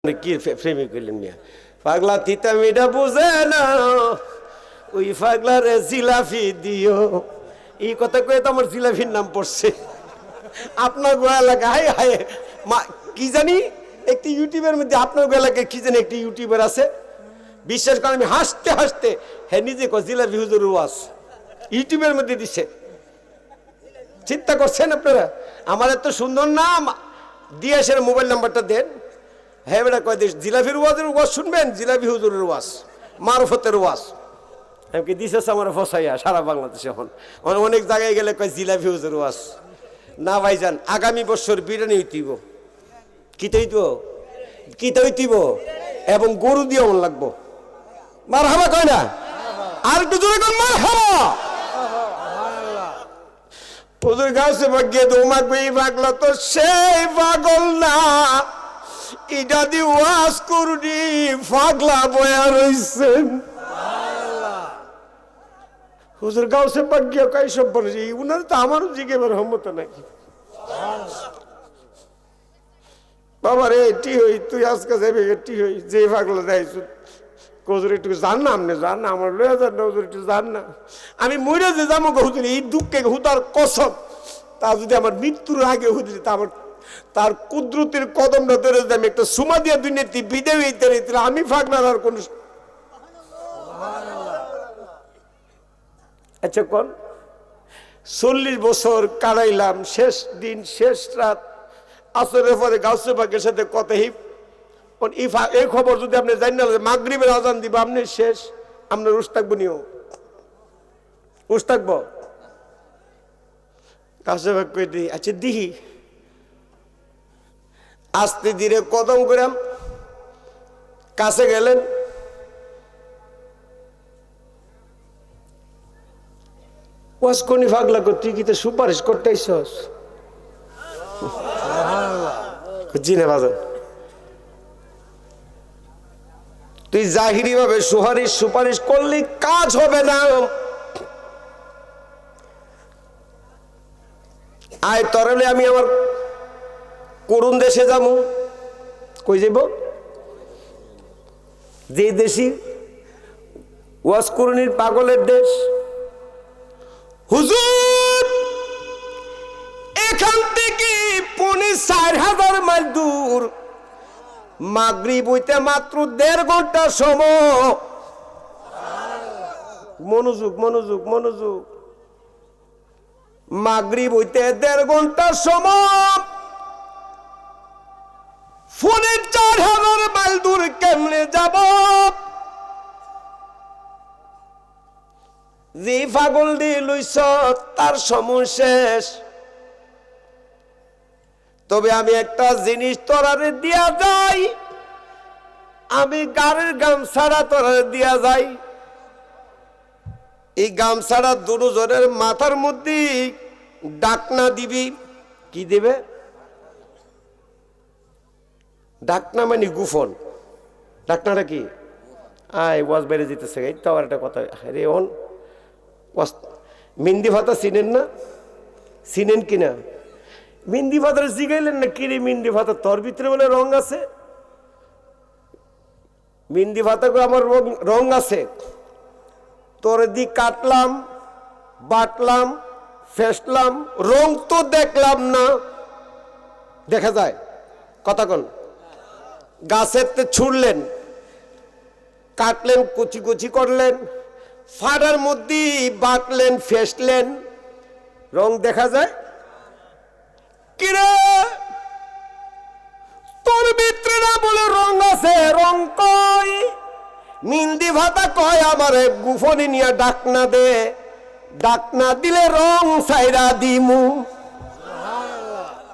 কি প্রেমিক হইলেন মিয়া পাগলা তিতা মিঠা বুঝে না ওই পাগলারে জিলাফি দিও এই কথা কয়ে তো আমার জিলাফির নাম পড়ছে আপনার গো এলাকায় হায় হায় কি জানি একটি ইউটিউবের মধ্যে আপনার গো এলাকায় কি জানি একটি ইউটিউবার আছে বিশ্বাস করেন আমি হাসতে হাসতে হ্যাঁ নিজে জিলাফি হুজুর ওয়াজ ইউটিউবের মধ্যে দিচ্ছে চিন্তা করছেন আপনারা আমার এত সুন্দর নাম দিয়ে এসে মোবাইল নাম্বারটা দেন হ্যাঁ বেটা কয় দিস জিলাফির ওয়াজ শুনবেন জিলাফি হুজুরের ওয়াজ মারফতের ওয়াজ এমনকি দিছে আমার ফসাইয়া সারা বাংলাদেশে এখন অনেক জায়গায় গেলে কয় জিলাফি হুজুর ওয়াজ না ভাইজান আগামী বছর বিরিয়ানি হইতিব কিতে হইতিব এবং গরু দিয়ে অন লাগবো মার হাবা কয় না আর একটু জোরে কর মার হাবা হুজুর গাছে ভাগ্যে দৌমাকবে পাগলা তো সেই পাগল না এটা দিয়ে ওয়াজ করুনি পাগলা বয়া রইছেন হুজুর গাছে ভাগ্যে কই সব বলেছি উনার তো আমারও জিজ্ঞেবার হমত নাকি বাবা রে টি হই তুই আজকে যাবি টি হই যে পাগলা যাইছ হুজুর একটু জান না আপনি জান না আমার লয়ে যান না হুজুর একটু জান না আমি মরে যে যাবো হুজুর এই দুঃখে হুতার কসম তা যদি আমার মৃত্যুর আগে হুজুর তা আমার তার কুদরতের কদমটা ধরে যদি আমি একটা সুমা দিয়া দুনিয়াতে বিদে হইতে রইতে আমি ফাগনার আর কোন আচ্ছা কোন 40 বছর কাটাইলাম শেষ দিন শেষ রাত আসরের পরে গাউসে পাকের সাথে কথা এই খবর যদি আপনি জানেন মাগরিবের আজান দিব আপনি শেষ আপনার উস থাকবো নিও উস থাকবো গাউসে পাক কই দিই আচ্ছা দিহি আস্তে ধীরে কদম করাম কাছে গেলেন ওয়াজ কোনি ফাগলা করতে কি তো সুপারিশ করতে আইছস জিনে বাজান তুই জাহিরি ভাবে সুপারিশ করলে কাজ হবে না আয় তরলে আমি আমার করুণ দেশে যাবো কই যাব যে দেশি ওয়াজ করুনির পাগলের দেশ হুজুর এখান থেকে 4,500 মাইল দূর মাগরিব হইতে মাত্র 1.5 ঘন্টা সময় মনোযোগ মাগরিব হইতে 1.5 ঘন্টা সময় ফোনে 4,000 মাইল দূর কেমনে যাব যে পাগল দিয়ে লইছ তার সময় শেষ তবে আমি একটা জিনিস তোরারে দিয়া যাই আমি গাড়ির গামছাড়া তোরারে দিয়া যাই এই গামছাড়া দুজনের মাথার মধ্যে ডাকনা দিবি কি দেবে ডাকনা মানে গুফন ডাকনাটা কি আয় ওয়াজ বেড়ে যেতেছে এই তো আবার একটা কথা রে ওন মিন্দি ভাতা চিনেন না চিনেন কিনা মিন্দি ভাতার জিগাইলেন না কিরে মিন্দি ভাতা তোর ভিতরে বলে রং আছে মিন্দি ভাতা আমার রং আছে তোর দি কাটলাম বাটলাম ফেসলাম রং তো দেখলাম না দেখা যায় কথা কোন গাছের ছুড়লেন কাটলেন কুচি করলেন ফাড়ার মধ্যে বাটলেন ফেসলেন রং দেখা যায় কিরে তোর ভিতরে না বলে রং আছে রং কই মিন্দি ভাতা কয় আমারে গুফনি নিয়ে ডাকনা দে ডাকনা দিলে রং সাইরা দিমু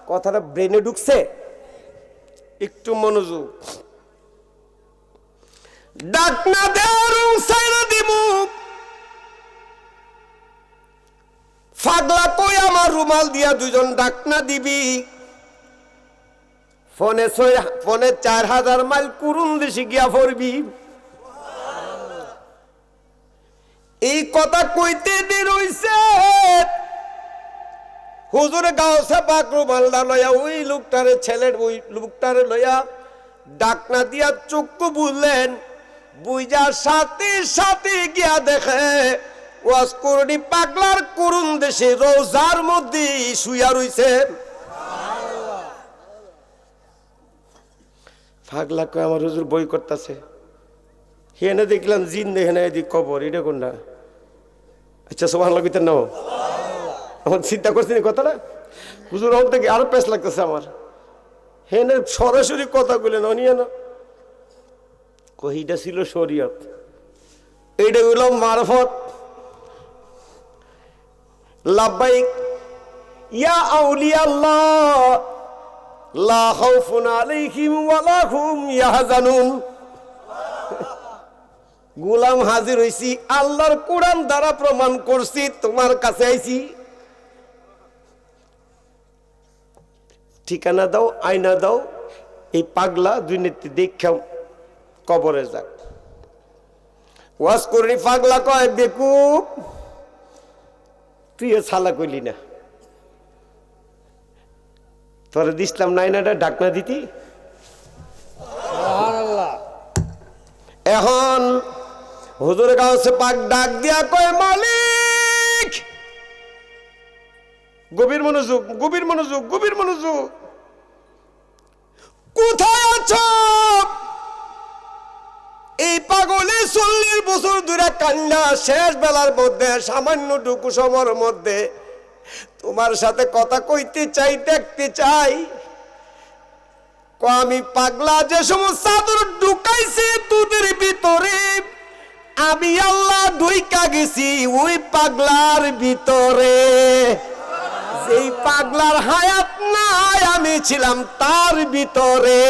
কথাটা ব্রেনে ঢুকছে একটু মনোযোগ ডাকনা দে রং সাইরা দিমু ফাগলা কই আমার রুমাল দিয়া দুজন ডাকনা দিবি ফোনে 4,000 মাইল কুরুন দেশে গিয়া পড়বি এই কথা কইতে দেরি হইছে হুজুরে গাউসে পাক রুমালটা লইয়া ওই লোকটারে লইয়া ডাকনা দিয়া চক্ষু বুঝলেন, বুঝা সাথে সাথে গিয়া দেখে ওয়াজ করণি পাগলার করুণ দেশে রোজার মধ্যে শুয়া রইছে। পাগলা কয় আমার হুজুর বই করতেছে। হেনে দেখলাম জিন, হেনে এদিক কবর, এটা কোনটা? আচ্ছা সুবহানাল্লাহ কইতেন না? আমার চিন্তা করছি কথাটা, হুজুর আমার থেকে আরো পেশ লাগতেছে আমার। হেনে সরাসরি কথা বললেন অনিয়া না, কহিটা ছিল শরীয়ত, এইটা হইল মারফত। লাব্বাইক ইয়া আউলিয়া আল্লাহ লা খাউফুন আলাইহিম ওয়া লা হুম ইয়াহজানুন। গোলাম হাজির হইছি, আল্লাহর কোরআন দ্বারা প্রমাণ করছি, তোমার কাছে আইছি, ঠিকানা দাও, আয়না দাও, এই পাগলা দুর্নীতি দেখা কবরে যাক। ওয়াজ করি পাগলা কয় বেকুব, তুই ছালা কইলি না, তোরে দিসলাম নাইনাটা ডাকনা দিতি। এখন হুজুর কাছে পাক ডাক দিয়া কয় মালিক, গভীর মনোযোগ, গভীর মনোযোগ, গভীর মনোযোগ, কোথায় আছো? এই পাগলে 40 বছর ধরে কান্না, শেষ বেলার মধ্যে সামান্য টুকু সময়ের মধ্যে তোমার সাথে কথা কইতে চাই, দেখতে চাই। আমি পাগলা যে সমস্ত চাদর ঢুকাইছে তোদের ভিতরে, আমি আল্লাহ ঢুইকা গেছি ওই পাগলার ভিতরে। যেই পাগলার হায়াত নাই আমি ছিলাম তার ভিতরে।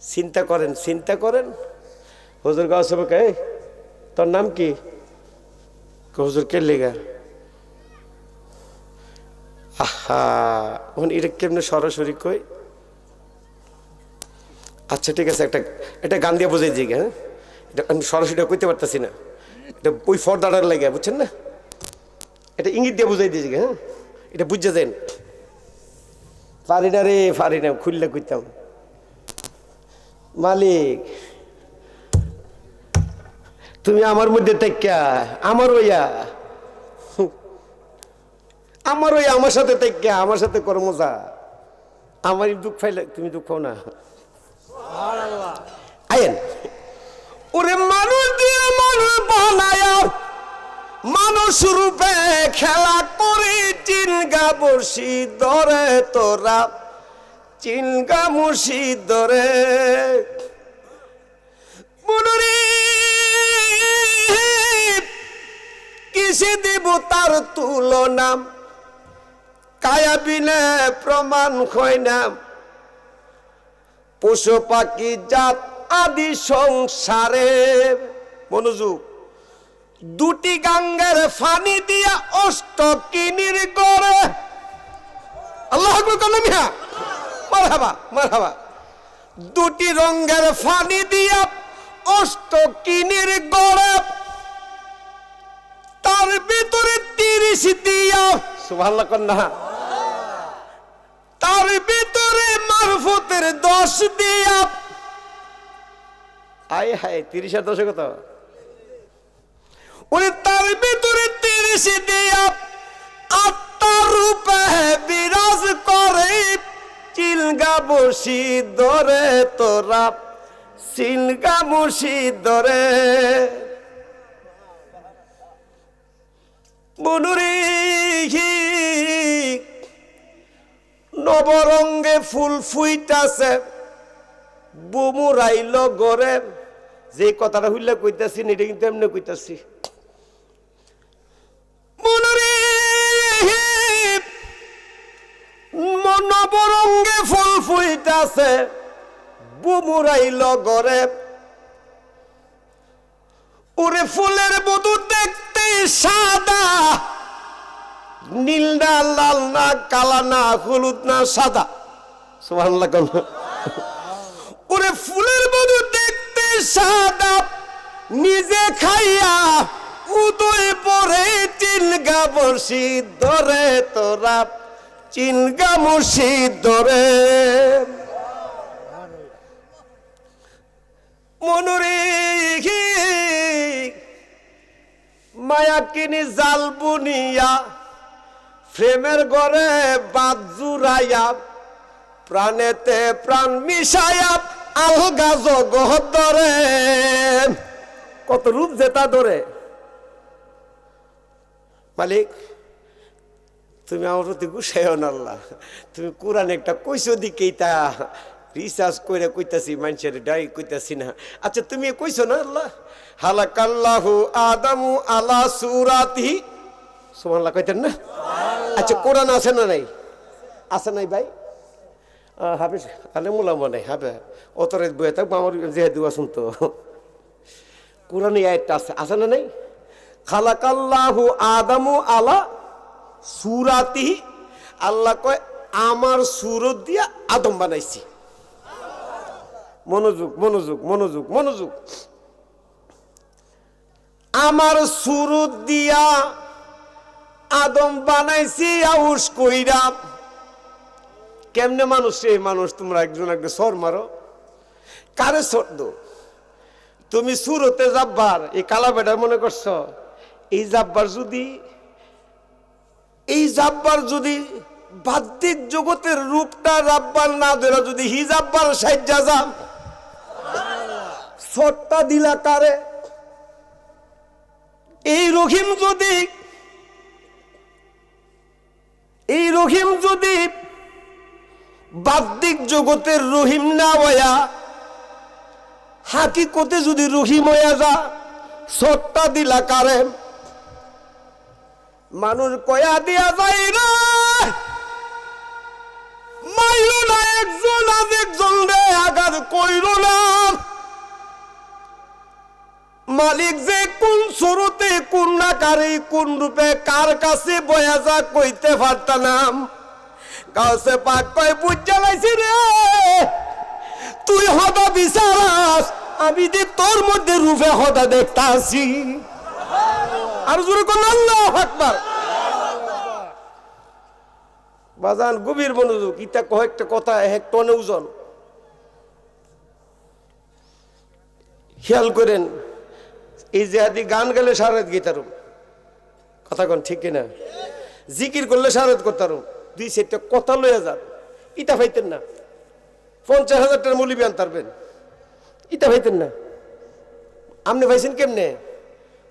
চিন্তা করেন, চিন্তা করেন। হুজুর গাও সব কে, তোর নাম কি? হুজুর কে লেগা? আহা, এটা কেমনে সরাসরি কই? আচ্ছা ঠিক আছে, একটা গান দিয়ে বোঝাই দিই। হ্যাঁ, এটা আমি সরাসরি কইতে পারতেছি না, এটা ওই ফর্দাটার লাগে, বুঝছেন না? এটা ইঙ্গিত দিয়ে বুঝাই দিয়েছি। হ্যাঁ, এটা বুঝে দেন। পারি না রে, পারি না, খুললে কইতাম। মালিক তুমি আমার মধ্যে তেক্কা, আমার ওইয়া, আমার ওই আমার সাথে তেক্কা, আমার সাথে কর মজা। আমার দুঃখ পাইলে তুমি দুঃখ না। আয়েন ওরে মানুষ দিয়ে মানুষ বানায়া, মানুষ রূপে খেলা করে, চিনগা বসি ধরে তোরা, চিনগা মুসি ধরে। কিসে দেব তার তুলনা, কায়া বিনে প্রমাণ হয় না। পশু পাখি জাত আদি সংসারে, মনোযোগ, দুটি গাঙ্গের ফানি দিয়া অষ্ট কিনির গড়ে। আল্লাহু আকবার কালামিয়া, মারহাবা মারহাবা। দুটি রঙের ফানি দিয়া অষ্ট কিনির গড়ে, তার ভিতরে 30 দিয়া, সুবহানাল্লাহ কন্যা, তার ভিতরে মারফতের 10 দিয়া। আয় হায়, 30 আর 10 কত? ওরে তার ভিতরে 30 দিয়া আত্মার রূপে বিরাজ করে, চিলগা বসি ধরে তোরা, চিলগা বসি ধরে। বনুরি নবরঙ্গে ফুল ফুইতাছে, বুমুরাইল গরে। যে কথাটা হইলে কইতাছি না, এটা কিন্তু এমনি কইতাছি। নবরঙ্গে ফুল ফুইতাছে, বুমুরাইল গরে। ওরে ফুলের মধু দেখতে সাদা, নীল না, লাল না, কালা না, হলুদ না, সাদা। সুবহানাল্লাহ। ওরে ফুলের মধু দেখতে সাদা, নিজে খাইয়া উদয় পরে, চিলগা বসি ধরে তোরা, চিনগা মুর্শিদ ধরে মনুরি মায়া কিনি জাল বুনিয়া প্রেমের ঘরে বাদ জুড়াইয়া প্রাণেতে প্রাণ মিশাইয়া আলগা জগৎ ধরে কত রূপ যেটা ধরে মালিক তুমি আমার প্রতি গুছাইও না আল্লাহ তুমি কোরআন একটা কইছো দিকেই তা রিসার্চ করে কইতাছি মানুষের ডাই কইতাছি না আচ্ছা তুমি কইছো না আল্লাহ হালাকাল্লাহু আদামু আলা সুরাতিহি সুবহানাল্লাহ কইতেন না আচ্ছা কোরআন আছে না নাই আছে নাই ভাই হাফেজ আলেমুলা মনে হবে অতরে বইয়ে থাকবো আমার যেহেতু আসুন তো কোরআনে আয়াতটা আছে আছে না নাই খালাকাল্লাহু আদামু আলা সুরাতিহি আল্লাহ কয় আমার সুরত দিয়া আদম বানাইছি মনোযোগ মনোযোগ মনোযোগ মনোযোগ আমার সুরত দিয়া আদম বানাইছি আউস কইরা কেমনে মানুষ রে মানুষ তোমরা একজন একটা সর মারো কারে সর দো তুমি সুরতে যাব্বার এই কালা বেটা মনে করছো এই জাব্বার যদি বাহ্যিক জগতের রূপটা রাব্বার না ধরে যদি হিজাব্বার সাইজা যাম সরটা দিলা কারে এই রহিম যদি বাহ্যিক জগতের রহিম না হইয়া হাকিকতে যদি রহিম হইয়া যা সরটা দিলা কারে মানুষ কয়া দিয়া যায় রে মাইল না একজন আজ একজন রে আঘাত কইল না মালিক যে কোন সুরতে কোন নাকারে কোন রূপে কার কাছে বয়া যা কইতে পারতাম কাছে পাক কয় বুঝা লাইছি রে তুই হদা বিচারাস আমি যে তোর মধ্যে রূপে হদা দেখতাছি আর জোরে কোন আল্লাহু আকবার বাজান গভীর মনোযোগ ইটা কয়েকটা কথা এক টনে ওজন খেয়াল করেন এই যে আদি গান গেলে সারাত গীতারুম কথা কোন ঠিক কিনা জিকির করলে সারাত করতারুম দুই সেটটা কথা লইয়া যান ইটা পাইতেন না 50,000 টাকার মূল্য বিয়ান তারবেন ইটা পাইতেন না আপনি পাইছেন কেমনে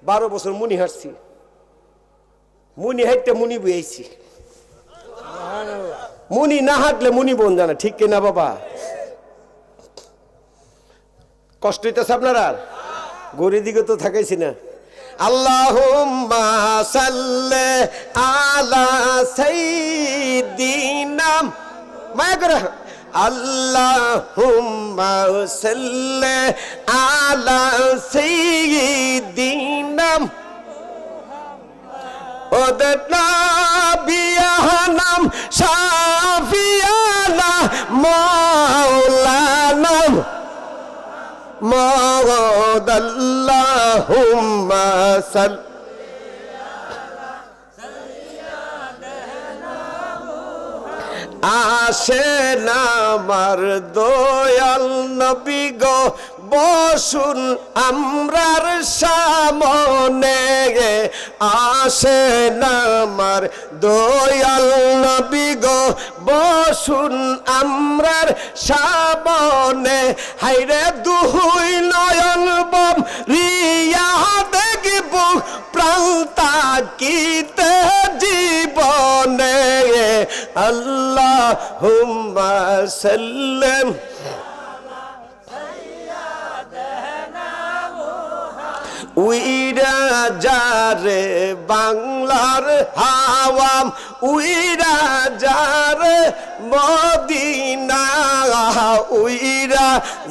12 বছর মুনি হাঁটছি মুনি হাঁটতে মুনি বইছি মুনি না হাঁটলে মুনি বোন জানা ঠিক কিনা বাবা কষ্ট হইতেছে আপনার আর গরির দিকে তো থাকাইছি না আল্লাহুম্মা সাল্লি আলা সাইয়্যিদিনা মায়া করে আল্লাহুম্মা সাল্লি আলা সাইয়্যিদিনা ওদের নবিয়ানাম শাফিয়ানা মাওলানা মাওলাদ আল্লাহুম্মা সাল্লি আলা সাইয়্যিদিনা আসেন আমার দয়াল নবী গো বসুন আমরার সামনে আসেন আমার দয়াল নবী গো বসুন আমরার সামনে হাইরে দুই নয়ন বম রিয়া দেখব প্রাণ তাকিতে জীবনে আল্লাহুম্মা সাল্লিম উইরা যারে বাংলার হাওয়াম উইরা যারে মদিনা উইরা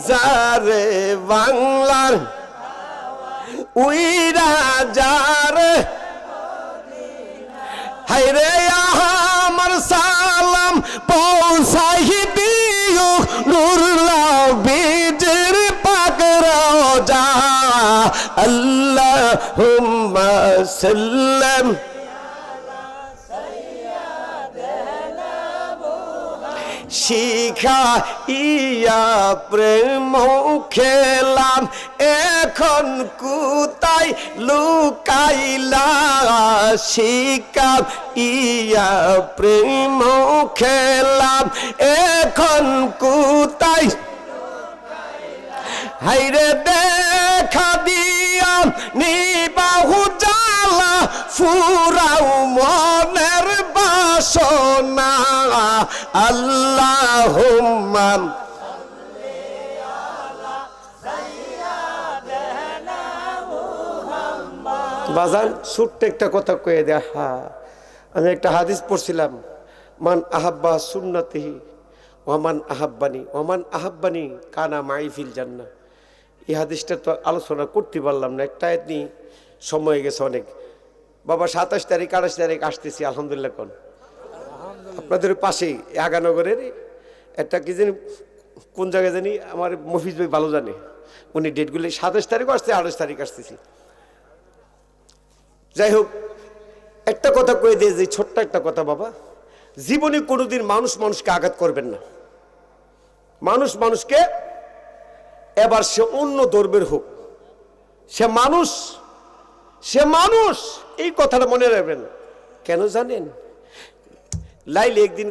যারে বাংলার উইরা যারে হায়রে আমার সালাম পৌঁছাই দিও নুরুল্লাহ বীজের পাক রওজা আল্লাহুম্মা সাল্লিম শিখাইয়া প্রেম খেলাম এখন কোথায় লুকাইলা শিখাইয়া প্রেম খেলাম এখন কোথায় হাইরে দেখা দিয়া নিবাহু জ্বালা ফুরাও মনের বাসনা আল্লাহুম্মা বাজান ছোট্ট একটা কথা কয়ে দেয়া। আমি একটা হাদিস পড়ছিলাম, মান আহাব্বা সুন্নতিহি ওমান আহাব্বানি কানা মাই ফিল জান্নাহ। এই হাদিসটা তো আলোচনা করতে পারলাম না, একটা এমনি সময় গেছে অনেক। বাবা 27 তারিখ 28 তারিখ আসতেছি আলহামদুলিল্লাহ। আপনাদের পাশেই আগানগরের একটা কি জানি কোন জায়গায় জানি আমার মফিজ ভাই ভালো জানে, উনি ডেটগুলি 27 তারিখও আসছে 28 তারিখ আসতেছি। যাই হোক, একটা কথা কয়ে দিয়ে যে ছোট্ট একটা কথা বাবা, জীবনে কোনোদিন মানুষ মানুষকে আঘাত করবেন না। মানুষ মানুষকে, এবার সে অন্য ধর্মের হোক, সে মানুষ, এই কথাটা মনে রাখবেন। কেন জানেন? লাইলে একদিন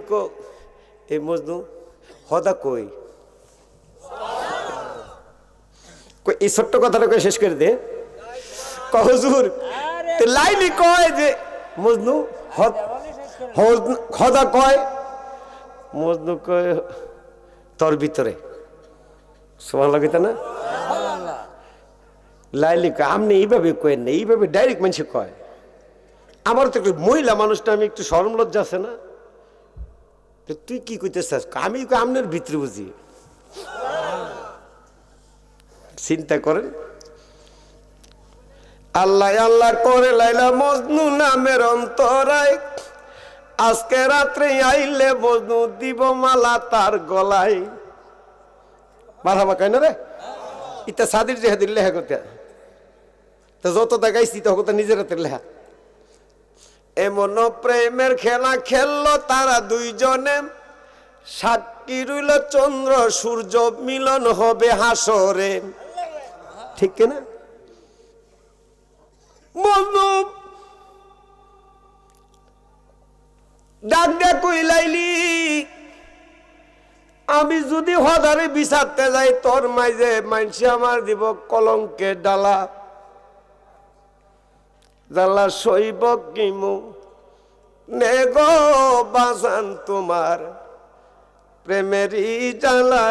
এই মজনু হদা কই এই ছোট্ট কথাটা কয়ে শেষ করে দে। হুজুর লাইলি কয় যে মজনু হদা কয়, মজনু কয় তোর ভিতরে সমান লাগিত না। লাইলি কয় আপনি এইভাবে কয়েন না, এইভাবে ডাইরেক্ট মানুষ কয়। আমার তো একটু মহিলা মানুষটা, আমি একটু শরম লজ্জা আছে না। তুই কি কইতে চাস? আমি আপনার ভিতরে বুঝি। চিন্তা করেন, আল্লাহ আল্লাহ করে লাইলা মজনু নামের অন্তরায়, আজকে রাত্রে আইলে মজনু দিব মালা তার গলায়। মারহাবা কয় না রে, ইটা সাদির জেহাদির লেখা করতে তো যত দেখাইছি তখন তো নিজের হাতের লেখা। এমন প্রেমের খেলা খেললো তারা দুইজনে, সাক্ষী রইল চন্দ্র সূর্য মিলন হবে হাসরে। ঠিক কিনা? মজনু ডাক ডাক কইলাইলি, আমি যদি হদারে বিচারতে যাই তোর মাঝে মানসি আমার দিব কলঙ্কের ডালা, জ্বালা সইব কিমু নে গো বাজান তোমার প্রেমেরই জ্বালা।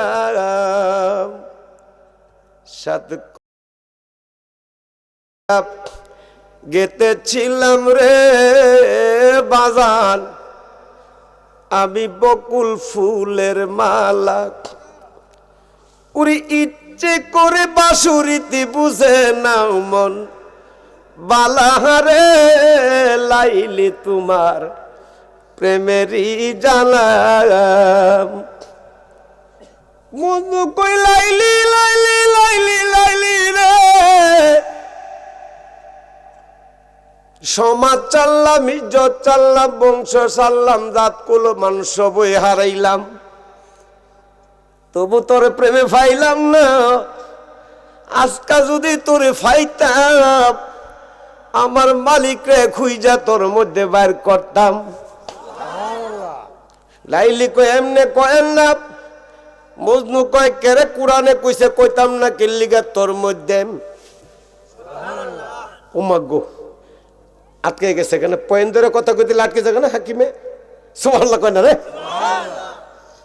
সাত গেতেছিলাম রে বাজান আমি বকুল ফুলের মালা, উরি ইচ্ছে করে বাঁশুরিতে বুঝে নাও মন বালাহারে লাইলি তোমার প্রেমেরই জ্বালা। মজনু কই লাইলি লাইলি লাইলি লাইলি রে, সমাজ চাললাম, ইজ্জত চাললাম, বংশ চাললাম, জাত কুল মানুষ বই হারাইলাম, তবু তোর প্রেমে ফাইলাম না। আজকা যদি তোরে ফাইতাম আমার মালিক রে খুইজা তোর মধ্যে বাইর করতাম। লাইলি কয় এমনে কয়েন না। মজনু কয় কেরে কোরআনে কইছে কইতাম না কিল্লিগা তোর মধ্যে। ওমাগো আটকে গেছে কেন? পয়েন্ট ধরে কথা কইতে আটকে যাবে না হাকিমে। সুবহানাল্লাহ কয় না রে।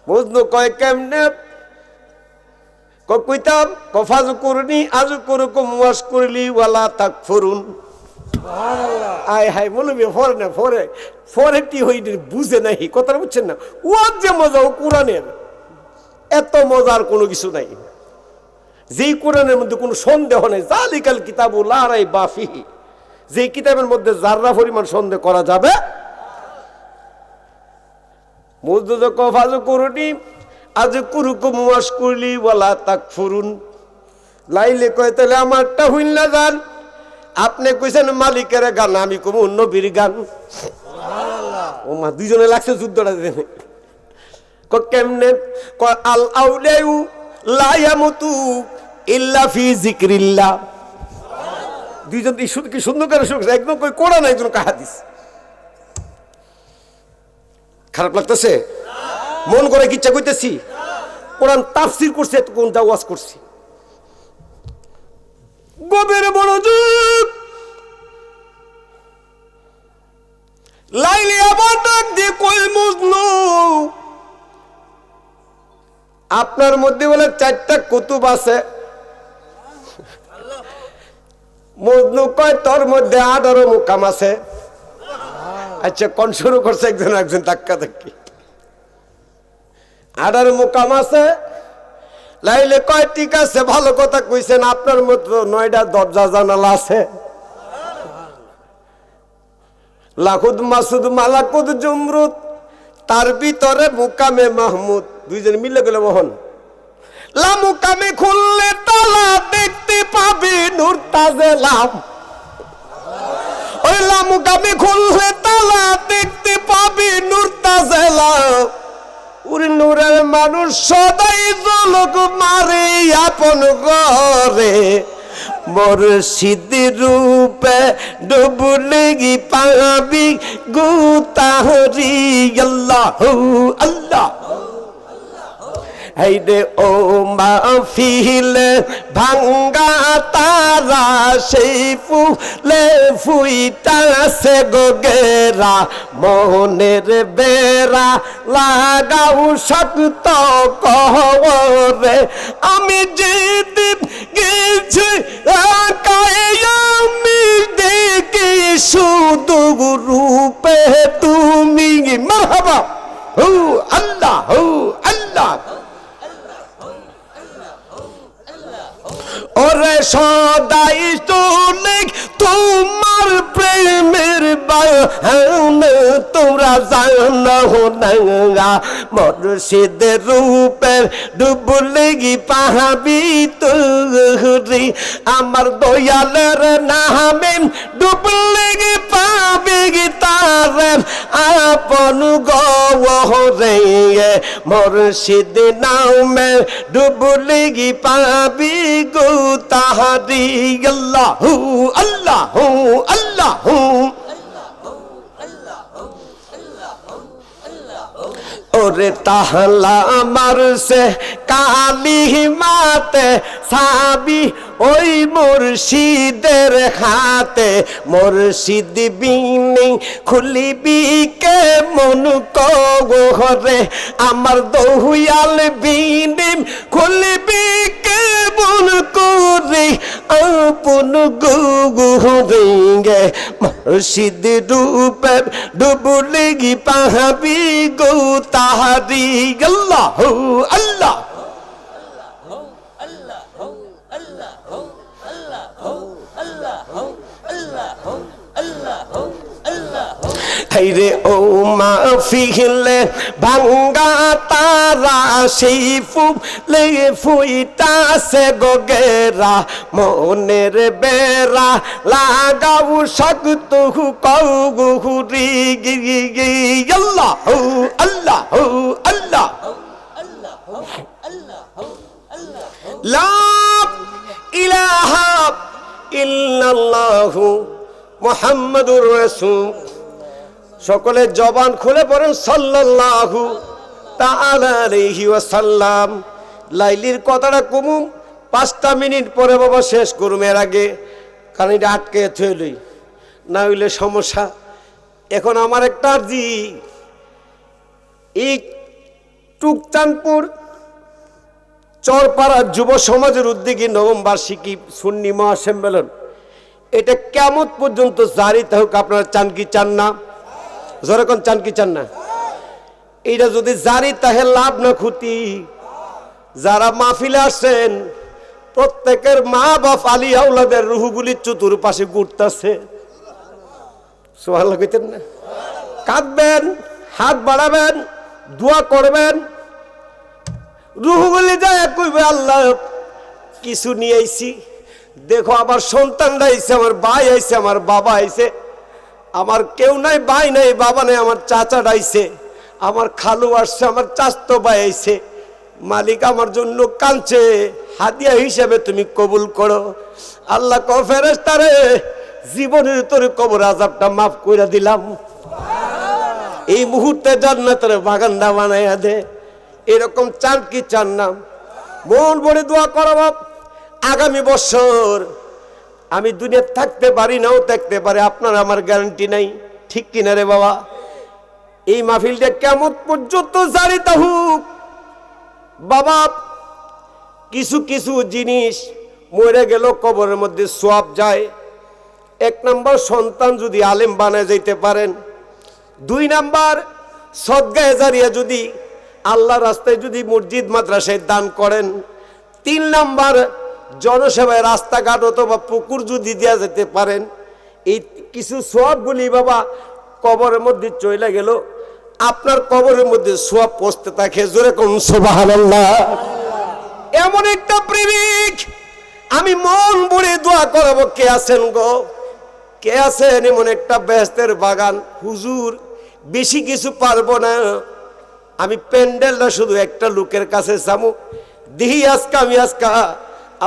মজনু কয় কেমনে? কইতাম কফাজ করনি আজ করুকুম ওয়াস করলি ওয়ালা তাকফুরুন। আয় হায় মৌলবি ফরে না ফরে টি হই বুঝে নাই কথাটা বুঝছেন না। ওয়াজ যে মজা ও কোরআনের, এত মজার কোনো কিছু নাই। যেই কোরআনের মধ্যে কোনো সন্দেহ নেই, জালিকাল কিতাবু লা রাইবা ফিহি, যে কিতাবের মধ্যে যাররা পরিমাণ সন্দেহ করা যাবে। মজদুদ কফাজ করনি আজ কুরুকুম ওয়াস করলি ওয়ালা তাকফুরুন। লাইলে কয় তাহলে আমারটা হইল না যান, আপনি কইছেন মালিকের গান, আমি কম নবীর গান। ও মা দুইজনে লাগছে যুদ্ধটা দেন। ক কেমনে? আল আউলিয়াউ লা ইয়ামুতু ইল্লা ফি যিকরিল্লাহ। দুইজন কি সুন্দর করে শুনছে, একদম কই কোরআন একজন হাদিস। খারাপ লাগতেছে? মন করে কিচ্ছা কইতেছি? কোরআন তাফসীর করছে, কোন ওয়াজ করছি। গভীর মনোযোগ। লাইলি আবার ডাক দিয়ে কই মজনু, আপনার মধ্যে বলে 4টা কুতুব আছে। মজনু কয় তোর মধ্যে 18 মুকাম আছে। আচ্ছা, কোন শুরু করছে একজন একজন ধাক্কা ধাক্কি। 18 মুকাম আছে। লাইলে কয় ঠিক আছে, ভালো কথা কইছেন, আপনার মতো 9টা দরজা জানালা আছে। লাকুদ মাসুদ মালাকুদ জুমরুদ, তার ভিতরে মুকামে মাহমুদ। দুইজন মিলে গেল মোহন। লা মুকামে খুললে তালা দেখতে পাবে নূর তাজে লাম। ওই লা মুকামে খুললে তালা দেখতে পাবে নূর তাজে লাম। ওরে নূরের মানুষ সদাই জলক মারে আপন ঘরে, মুর্শিদ রূপে ডুবলে গি পাবি গুতাহরি। আল্লাহু আল্লাহ। এই রে ও মাহফিলে ভাঙ্গা তারা, সেই ফুলে ফুইতাছে গোগেরা, মনের বেড়া লাগাও শক্ত কহরে। আমি যেদিন গেছি আমি দেখি শুধু রূপে তুমি। মারহাবা। হু আল্লাহ, হু আল্লাহ। ওরে সদাই তুলে তোমার প্রেমের বাহন, তোরা জানো না মুর্শিদ রূপের ডুবলে গি পাহাবি তুরি। আমার দয়ালের নামে ডুবলে গি পাবি গি তার আপন গহরে। মুর্শিদ নামে ডুবলে গি পাবি গো তাহারি। আল্লাহু আল্লাহু আল্লাহু। ওরে তাহলা মারছে কালি মাতে সাবি ওই মুর্শিদের হাতে। মুর্শিদ বিনি খুলিবি কে মন কহরে, আমার দহুয়াল বিনি খুলিবি কে মন করে আপন গুহরে। মুর্শিদ রূপে ডুবলে গি পাহাবি গো তাহারি। আল্লাহু আল্লাহ। রে ও মাহফিলে ভাঙ্গা তারা, সেই ফুলে ফুইতাছে গোগেরা, মনের বেড়া লাগাও শক্ত কৌগুরি। আল্লাহু আল্লাহু আল্লাহ। লা ইলাহা ইল্লাল্লাহু মুহাম্মাদুর রাসূল। সকলে জবান খুলে পড়েন সাল্লাল্লাহু তাআলা আলাইহি ওয়াসাল্লাম। লাইলির কথাটা কমুম 5টা মিনিট পরে বাবা শেষ করুম। এর আগে কারণ এটা আটকে থইলই, না হইলে সমস্যা। এখন আমার একটা আরজি, এই টুকচাঁদপুর চরপাড়া যুব সমাজের উদ্যোগে 9ম বার্ষিকী সুন্নি মহাসম্মেলন, এটা কিয়ামত পর্যন্ত জারি থাকুক। আপনারা চান কি চান না? যখন চান কি চান না? এটা যদি জারি তাহে লাভ না ক্ষতি। যারা মাহফিলে আসছেন প্রত্যেকের মা বাপ আলী আওলাদের রুহগুলি চতুর্পাশে ঘুরতেছে। সুবহানাল্লাহ কইতেন না? কাঁদবেন, হাত বাড়াবেন, দোয়া করবেন। রুহগুলি যায় কইবে আল্লাহ কিছু নিয়ে আইছি, দেখো আমার সন্তানরা আইছে, আমার ভাই আইছে, আমার বাবা আইছে, আমার কেউ নাই, ভাই নাই, বাবা নাই, আমার চাচা ডাইছে, আমার খালু আসছে, আমার চাস্তো ভাই আইছে, মালিক আমার জন্য কাঁদছে, হাদিয়া হিসেবে তুমি কবুল করো। আল্লাহ কও ফেরেশতারে, জীবনের তোরে কবর আযাবটা মাফ কইরা দিলাম, এই মুহূর্তে জান্নাতের বাগানটা বানাইয়া দে। এরকম চান কি চান না? মন ভরে দোয়া করো বাপ, আগামী বছর আমি দুনিয়াতে থাকতে পারি নাও থাকতে পারে, আপনার আমার গ্যারান্টি নাই, ঠিক কিনা রে বাবা? এই মাহফিলটা কেমন পর্যন্ত জারি থাকুক বাবা। কিছু কিছু জিনিস মরে গেল কবরের মধ্যে সওয়াব যায়। 1 নাম্বার, সন্তান যদি আলেম বানায় যাইতে পারেন। 2 নাম্বার, সদকায়ে জারিয়া যদি আল্লাহ রাস্তায় যদি মসজিদ মাদ্রাসায় দান করেন। 3 নাম্বার, জনসেবায় রাস্তাঘাট অথবা পুকুর যদি দেওয়া যেতে পারেন। এই কিছু সওয়াবগুলি বাবা কবরের মধ্যে চলে গেল, আপনার কবরের মধ্যে সওয়াব পৌঁছতে থাকে। জোরে কোন সুবহানাল্লাহ। এমন একটা প্রেমিক আমি মন ভরে দোয়া করব। কে আছেন গো? কে আছেন? এমন একটা বেহেশতের বাগান। হুজুর বেশি কিছু পারবো না, আমি প্যান্ডেলটা শুধু একটা লোকের কাছে যাবো, দিহি আজকা আমি আজকা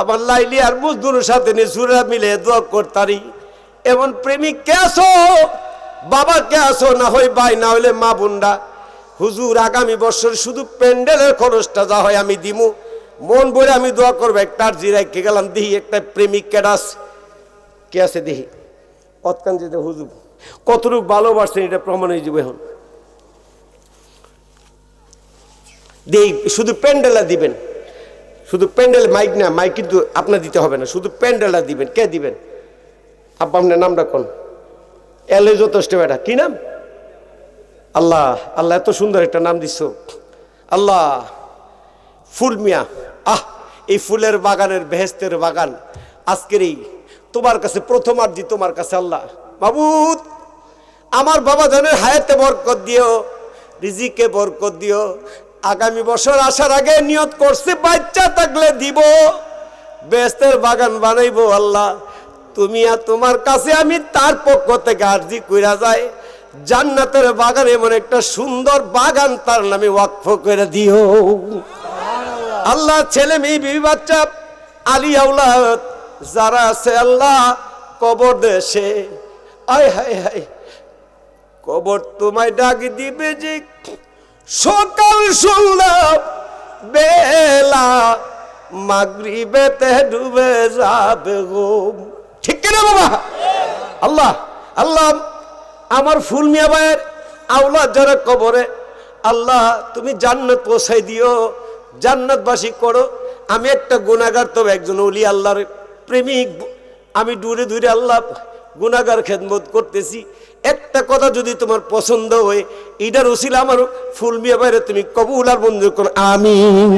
আমার লাইলি আর মজদুরের সাথে নিজুরা মিলে দোয়া করতারি। এমন প্রেমিক কে আসো? বাবা কে আসো? না হয় ভাই, না হইলে মা বোনরা। হুজুর আগামী বছর শুধু প্যান্ডেলের খরচটা যা হয় আমি দিমু, মন ভরে আমি দোয়া করবো। একটা জিরাই কে গেলাম, দিহি একটা প্রেমিক কেডাস কে আছে দিহি অতকান যেতে। হুজুর কতটুকু ভালোবাসছেন এটা প্রমাণ হয়ে যাবে। এখন দিই শুধু প্যান্ডেলটা দিবেন, শুধু প্যান্ডেল, মাইক না, মাইক কিন্তু আপনার দিতে হবে না, শুধু প্যান্ডেলটা দিবেন। কে দিবেন? আব্বা আপনার নামটা কোন? এলে যথেষ্ট। বেটা কি নাম? আল্লাহ, আল্লাহ এত সুন্দর একটা নাম দিচ্ছ আল্লাহ। ফুল মিয়া। এই ফুলের বাগানের বেহেশতের বাগান আজকের এই তোমার কাছে প্রথম আরজি, তোমার কাছে আল্লাহ মাবুদ, আমার বাবা জানের হায়াতে বরকত দিও, রিজিকে বরকত দিও। আগামী বছর আসার আগে নিয়ত করছে বাচ্চা থাকলে দিব, বেহেশতের বাগান বানাইবো। আল্লাহ তুমি আর তোমার কাছে আমি তার পক্ষ থেকে আরজি কইরা যাই, জান্নাতের বাগান এমন একটা সুন্দর বাগান তার নামে ওয়াকফ করে দিও আল্লাহ। ছেলে মেয়ে বিবি বাচ্চা আলী আওলাদ যারা আছে আল্লাহ কবর দেশে, আয় হায় হায়, কবর তোমায় ডাক দিবে যে সকাল সন্ধ্যা বেলা, মাগরিবেতে ডুবে যাবে গো। ঠিক কিনা বাবা? আল্লাহ আল্লাহ আমার ফুল মিয়া ভাইয়ের আওলাদ যারা কবরে, আল্লাহ তুমি জান্নাত পৌঁছাই দিও, জান্নাতবাসী করো। আমি একটা গুনাহগার, তবে একজন ওলি আল্লাহর প্রেমিক, আমি দূরে দূরে আল্লাহ গুনাহগার খেদমত করতেছি। একটা কথা যদি তোমার পছন্দ হয়, এটার উসিলা আমার ফুল মিয়া ভাইরে তুমি কবুল আর মঞ্জুর করো, আমিন।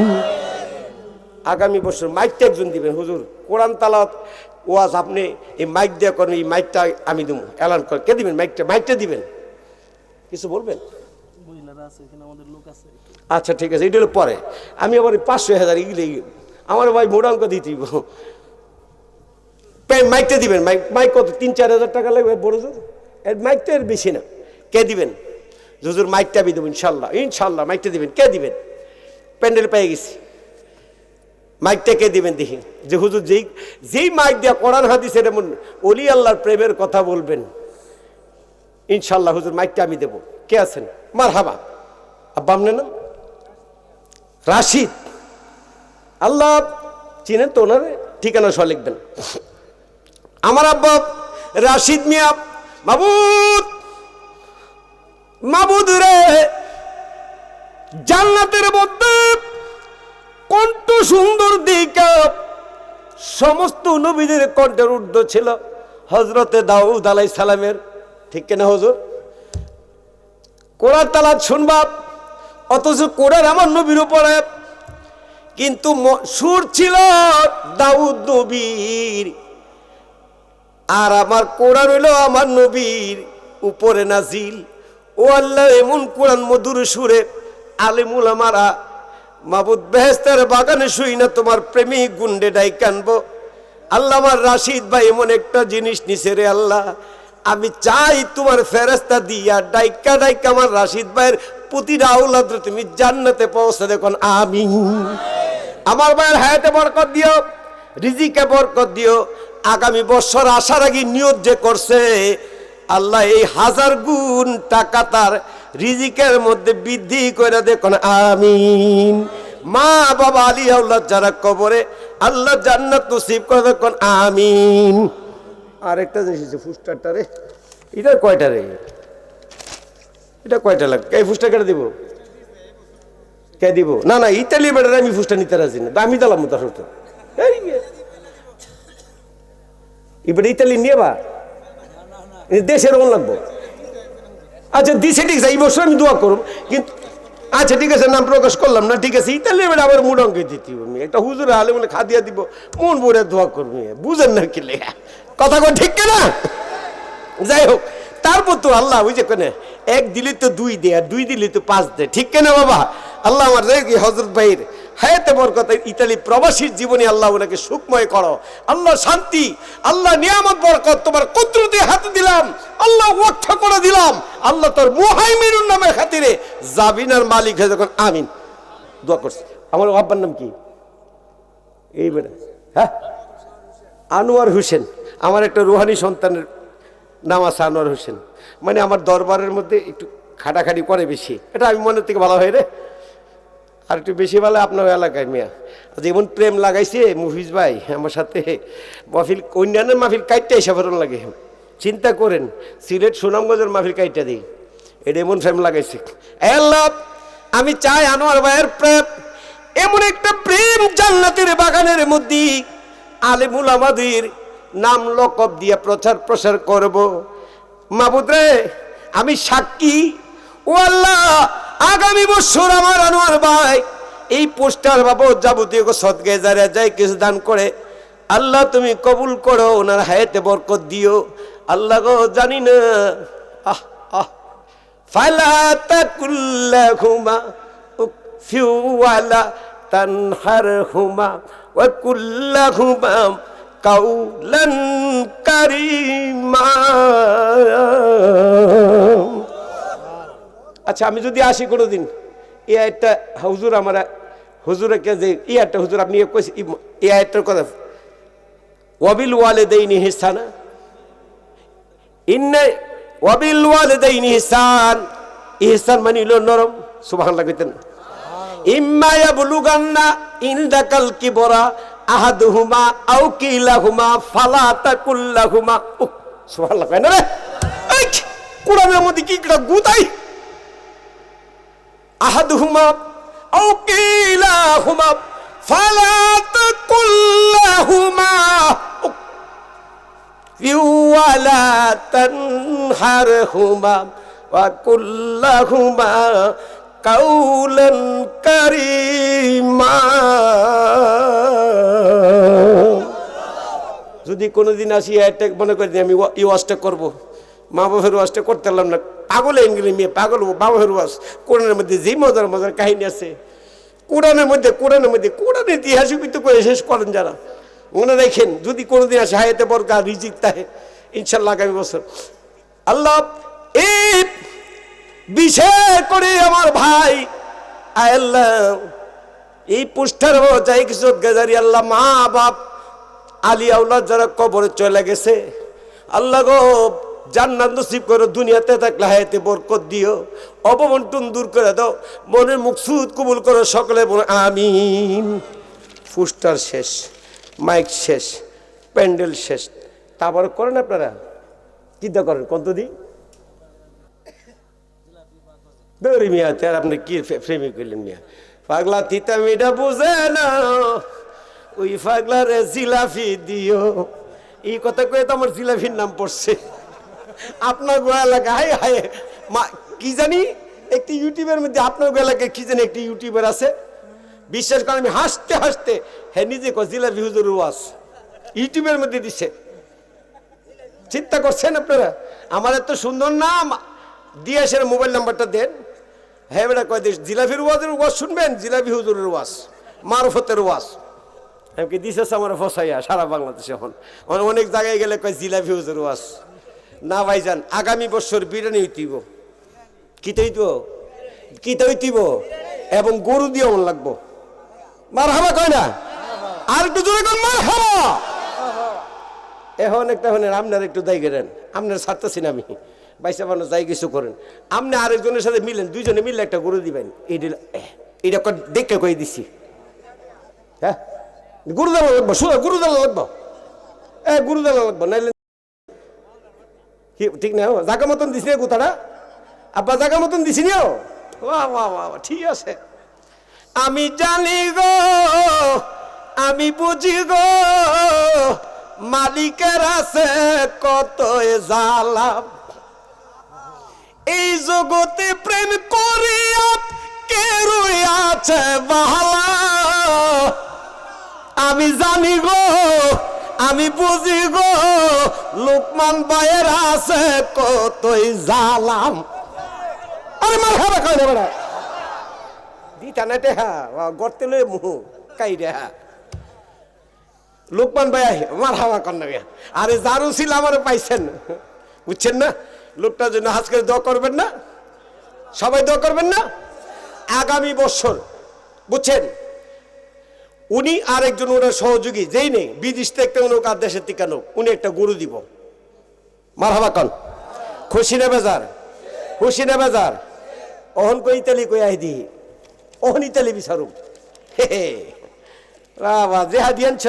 আগামী বছর মাইকটা একজন দিবেন। হুজুর কোরআন তালাওয়াত ওয়াজ আপনি এই মাইক দেওয়া করেন, এই মাইকটা আমি দেবো, এলান করে। কে দিবেন মাইকটা? মাইকটা দিবেন, কিছু বলবেন? আচ্ছা ঠিক আছে, এটা হলো পরে। আমি আবার 500,000 এগুলো আমার ভাই মোটা অঙ্ক দিতেই। মাইকটা দিবেন। মাইক কত? 3-4 হাজার টাকা লাগবে বড় জোর। মাইকটা এর বেশি না। কে দিবেন? হুজুর মাইকটা আমি দেবো ইনশাল্লাহ, ইনশাল্লাহ মাইকটা দিবেন। কে দিবেন? প্যান্ডেল পেয়ে গেছি, মাইকটা কে দিবেন দেখি। যে হুজুর যেই মাইক দিয়া কোরআন হাদিস এমন ওলি আল্লাহর প্রেমের কথা বলবেন, ইনশাল্লাহ হুজুর মাইকটা আমি দেবো। কে আছেন? মারহাবা। আব্বা আপনার নাম? রাশিদ। আল্লাহ চিনেন তো ওনারে? ঠিকানা সহ লিখবেন। আমার আব্বা রাশিদ মিয়া। মাবুদ, মাবুদ রে, জান্নাতের মধ্যে কণ্ঠ সুন্দর দিকে সমস্ত নবীদের কণ্ঠের ঊর্ধ্ব ছিল হযরতে দাউদ আলাইহিস সালামের। ঠিক কিনা হুজুর? কোরআন তালাত শুনবা, অথচ কোরআন আমার নবীর উপরে, কিন্তু সুর ছিল দাউদ নবীর, আর আমার কোরআন হইল আমার নবীর উপরে নাজিল। ও আল্লাহ, এমন কোরআন মধুর সুরে আলিমুল আমারা মাবুদ বেহেশতের বাগানে শুই না তোমার প্রেমিক গুন্ডে ডাই কানবো। আল্লাহ আমার রাশিদ ভাই এমন একটা জিনিস নিছে রে আল্লাহ, আমি চাই তোমার ফেরেশতা দিয়া ডাইকা ডাইকা আমার রাশিদ ভাইয়ের প্রতিটা আওলাদ তুমি জান্নাতে পৌঁছে দেখুন আমিন। আমার ভাইয়ের হায়াতে বরকত দিও, রিজিকে বরকত দিও। আগামী বছর আসার আগে নিয়ত যে করছে আল্লাহ এই 1000 গুণ টাকা তার রিজিকের মধ্যে বৃদ্ধি করে দেখুন আমিন। মা বাবা আলী আউলাদ যারা কবরে আল্লাহ জান্নাত নসিব করে দেখুন আমিন। আরেকটা জিনিস ফুস্টারটা রে, এটা কয়টা রে, এটা কয়টা লাগবে? এই ফুস্টার কেটে দিব, কে দিব? না না ইতালি বেটার আমি ফুস্টা নিতে রাজি না, আমি দিলাম তার হতো এবার ইতালি নিয়ে বা দেশের ওন লাগবো। আচ্ছা দিছে ঠিক আছে, এই বছর আমি দোয়া করব কিন্তু আচ্ছা ঠিক আছে নাম প্রকাশ করলাম না, ঠিক আছে ইতালি বেটা আবার মুড অঙ্কে দিতে হবে, একটা হুজুর আলে মানে খাদিয়া দিব, মন ভরে দোয়া করবি, বুঝেন না কি লেখা কথা কয় ঠিক না? যাই হোক তারপর তো আল্লাহ ওই যে কেন 1 দিলে তো 2 দেয় আর 2 দিলে তো 5 দেয়, ঠিক কেনা বাবা? আল্লাহ আমার হযরত ভাইয়ের হায়াতে বরকত, ইতালি প্রবাসীর জীবনে আল্লাহ ওনাকে সুখময় করো, আল্লাহ শান্তি, আল্লাহ নিয়ামত বরকত তোমার কুদরতে হাতে দিলাম, আল্লাহ ওয়াক্ফ করে দিলাম, আল্লাহ তোর মুহাইমিনুর নামের খাতিরে জাবিনার মালিক হয়ে যখন আমিন দোয়া করছি। আমার আব্বার নাম কি? এই বেটা হ্যাঁ আনোয়ার হোসেন, আমার একটা রুহানি সন্তানের নাম আছে আনোয়ার হোসেন, মানে আমার দরবারের মধ্যে একটু খাটাখাটি করে বেশি, এটা আমি মনের থেকে ভালো হয় রে, আর একটু বেশি ভালো আপনার এলাকায় মিয়া যেমন প্রেম লাগাইছে মুফিজ ভাই আমার সাথে, মাহফিল অন্যান্য মাহফিল কাইটটা এসে বেরোন লাগে, চিন্তা করেন সিলেট সুনামগঞ্জের মাহফিল কাইটটা দিই, এটা এমন প্রেম লাগাইছে। আল্লাহ আমি চাই আনোয়ার ভাইয়ের প্রেম, এমন একটা প্রেম জান্নাতের বাগানের মধ্যে আলেমুল আমাদের নাম লকব দিয়ে প্রচার প্রসার করব। মাবুদ রে আমি সাক্ষী, ও আল্লাহ আগামী বছর আমার আনোয়ার ভাই এই পোস্টার বাবদ যাবতীয় সদকায়ে জারিয়া যায় কিছু দান করে আল্লাহ তুমি কবুল করো, ওনার হায়াতে বরকত দিও আল্লাহ গো। জানি না ফালা তাকুল্লাহুমা ফিওয়ালা তানহারহুমা ওয়া কুল্লাহুমা কাউলান কারীমা। আচ্ছা আমি যদি আসি কোনোদিন এই আয়াতটা হুজুর আমার হুজুরকে যে এই আয়াতটা হুজুর আপনি এই আয়াতটার কথা ওয়াবিল ওয়ালিদাইনি ইহসানা, ইন্না ওয়াবিল ওয়ালিদাইনি ইহসান, ইহসান মানে হলো নরম, সুবহানাল্লাহ কইতেন। ইম্মা ইয়াবলুগান্না ইনদাকাল কিবরা আহাদুহুমা আও কিলাহুমা ফালা তাকুল্লাহুমা, সুবহানাল্লাহ কয় না রে, এই কোরআনের মধ্যে কি একটা গুতাই, আহাদুহুমা আও কিলাহুমা ফালা তাকুল্লাহুমা ওয়ালা তানহারহুমা ওয়া কুল্লাহুমা কাউলান কারীমা। যদি কোনোদিন আসি একটা মনে করি আমি এই ওয়াজটা করবো, মা বাবার ওয়াজটা করতে পারলাম না, পাগল হয়ে গেলে মেয়ে পাগল বাবার ওয়াজ। কোরআনের মধ্যে যে মজার মজার কাহিনী আছে, কোরআনের মধ্যে কোরআনের ইতিহাসে কিন্তু করে শেষ করেন যারা, মনে রাখেন যদি কোনোদিন আসে হায়াতে বরকত রিজিক তাহে ইনশাল্লাহ আগামী বছর আল্লাহ এই বিশেষ করে আমার ভাই আল্লাহ এই পোস্টার যাই কিছু গেজারি আল্লাহ মা বাপ আলী আউলাদ যারা কবরে চলে গেছে আল্লাহ গো জান্নাত নসিব করো, দুনিয়াতে থাকলে হায়াতে বরকত দিও, অবমন্টন দূর করে দাও, মনের মুকসুদ কবুল করো সকলে বলে আমিন। পোস্টার শেষ, মাইক শেষ, প্যান্ডেল শেষ, তারপর করেন আপনারা চিন্তা করেন কতদিন দৌড়ি মিয়া তার আপনি কি প্রেমিক করলেন মিয়া, পাগলা তিতা মিঠা বুঝে না ওই পাগলারে জিলাপি দিও, এই কথা কয়ে তো আমার জিলাপির নাম পড়ছে আপনার এলাকা। হায় হায় মা কি জানি একটি ইউটিউবের মধ্যে আপনার এলাকায় কি জানি একটি ইউটিউবার আছে, বিশ্বাস করেন আমি হাসতে হাসতে হ্যাঁ নিজে জিলাপি হুজুর ওয়াজ ইউটিউবের মধ্যে দিছে, চিন্তা করছেন আপনারা? আমার এত সুন্দর নাম দিয়ে এসে মোবাইল নাম্বারটা দেন, হ্যাঁ বেটা কয় দিস জিলাপির ওয়াজ শুনবেন, জিলাপি হুজুরের ওয়াজ মারফতের ওয়াজ এমনকি দিছে আমার ফসাইয়া সারা বাংলাদেশে। এখন অনেক জায়গায় গেলে কয় জিলাপি হুজুর ওয়াজ না ভাইজান, আগামী বছর বিরিয়ানি হইতেইব, কি তৈব কি তৈতিব এবং গরু দিয়ে মন লাগবো মারহাবা কয় না আর একটু জোরে কোন মারহাবা এখন একটা হলেন আপনার একটু দায়ী করেন আপনার ছাড়তেছি না আমি বাইসা বানো যাই কিছু করেন আপনি আরেকজনের সাথে মিলেন দুইজনে মিললে একটা গরু দিবেন এইটা দেখে কই দিছি হ্যাঁ গুরুদাল লাগবো শুধু গুরুদাল লাগবো গুরুদাল লাগবো নাইলে ঠিক না জাগা মতন দিছি না গুতাটা আব্বা জাগা মতন দিছি নিও বাহ বাহ বাহ ঠিক আছে আমি জানি গো আমি বুঝি গো মালিকের আছে কত জ্বালা এই জগতে প্রেম করিয়া কে রইয়াছে বালা আমি জানি গো আমি বুঝি গো লোকমান ভাইয়ের আছে কতই জালাম আরে মার খাবা কই না বড়া দিতা না দেহা গর্তে লয়ে মুহ কাই দেহা লোকমান ভাই মার হাওয়া কর না আরে জারু ছিল আমারে পাইছেন বুঝছেন না লোকটার জন্য আজকে দোয়া করবেন না সবাই দোয়া করবেন না আগামী বছর বুঝছেন উনি আরেকজন ওনার সহযোগী যেই নেই বিদেশ থেকে নোক আর দেশের থেকে নোক উনি একটা গরু দিব মারহাবা কন খুশি না বেজার খুশি না বেজার অহন কই ইতালি কই আই দি অহন ইতালি বিচারু হে বাবা যেহা দিয়েছ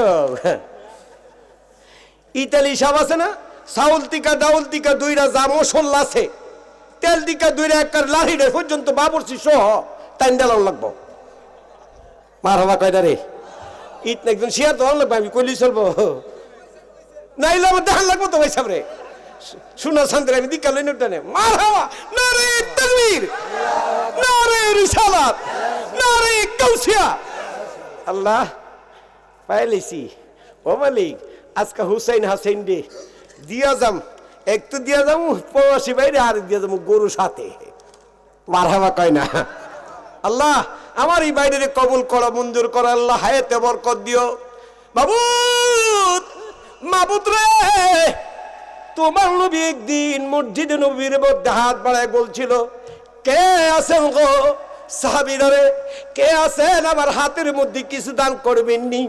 ইতালি সব আছে না চাউল টিকা ডাউল টিকা দুইরা যা মশলা আছে তেল টিকা দুইরা একবার লাহিড়ে পর্যন্ত বাবরসি সহ টাইম দেওয়া লাগবো মারহাবা কয়টা রে ঈদ একজন শেয়ার তো লাগবে আমি কইলি চলবো নাইলে আমার দেখান লাগবো তো ভাই সামনে শোনা শান্তির আমি দিকা লই নোটানে মারহাবা নারে তাকবীর নারে রিসালাত নারে কাউসিয়া আল্লাহ পাইলেছি ও মালিক আজকে হুসাইন হাসাইন দে দিয়া যাম একটু দিয়া যাম প্রবাসী বাইরে আর দিয়া যাম গরু সাথে মারহাবা কয় না আল্লাহ আমার এই বাইরে কবুল করা মঞ্জুর করা আল্লাহ হায়াতে বরকত দিও মাবুদ মাবুদ রে তোমার নবী একদিন মসজিদে নবীর মধ্যে হাত বাড়ায় বলছিল কে আছেন গো সাহাবীরা রে কে আছেন আমার হাতের মধ্যে কিছু দান করবেন নি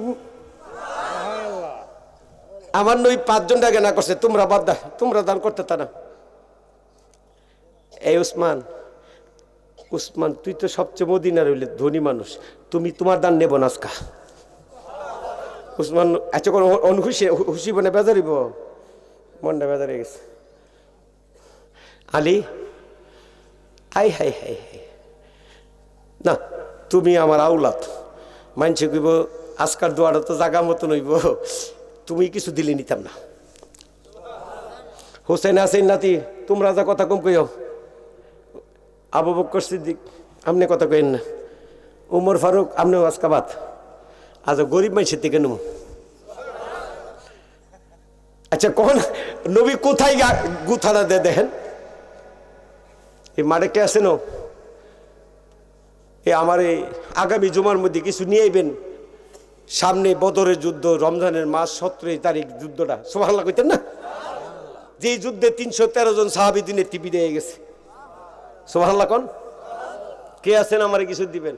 আমার নবী 5 জন ডাকে না করছে তোমরা বাদ দা তোমরা দান করতে তা না এই উসমান উসমান তুই তো সবচেয়ে মদিনার হইলে ধনী মানুষ তুমি তোমার দান নেব না আজকা উসমান আচ্ছা কোনো অনুখুশি খুশি বনে বেজারিব মনটা বেজারে গেছে Ali high high high high না তুমি আমার আউলাত মানছে কইব আজকার দোয়াটা তো জাগা মতন হইব তুমি কিছু দিলে নিতাম না হোসেন হাসেন নাতি তোমরা যা কথা কম কইও আবু বকর সিদ্দিক আপনি কথা কইেন না উমর ফারুক আপনি আজকাবাদ আজ গরিব মানুষের থেকে নেব আচ্ছা কখন নবী কোথায় গুথাটা দে দেখেন এই মাঠে কে আসেন আমার এই আগামী জুমার মধ্যে কিছু নিয়ে আইবেন সামনে বদরের যুদ্ধ রমজানের মাস 17 তারিখ যুদ্ধটা সুবহানাল্লাহ কইতেন না যে যুদ্ধে 313 জন সাহাবী দিনে টিপি দিয়ে গেছে সুবহানাল্লাহ কোন কে আছেন আমারে কিছু দিবেন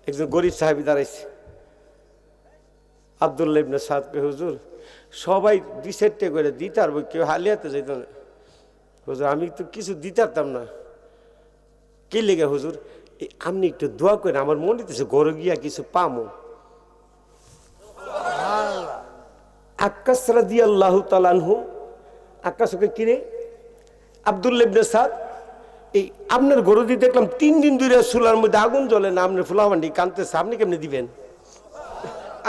একজন গরিব সাহাবী দাঁড়াইছে আব্দুল্লাহ ইবনে সাদ কে হুজুর সবাই 2-4 করে দিতার কেউ হালিয়াতে যাইত না হুজুর আমি তো কিছু দিতারতাম না কি লেগে হুজুর আপনি একটু দোয়া করেন আমার মনে হইতেছে ঘরে গিয়া কিছু পামো আক্কাস রাদিয়াল্লাহু তাআলা আনহু আক্কাসকে কিরে আব্দুল্লাহ ইবনে সাদ এই আপনার গরু দিয়ে দেখলাম 3 দিন ধরে চুলার মধ্যে আগুন জ্বলে না আপনার ফুলামান্ডি কানতেছে আপনি কেমনে দিবেন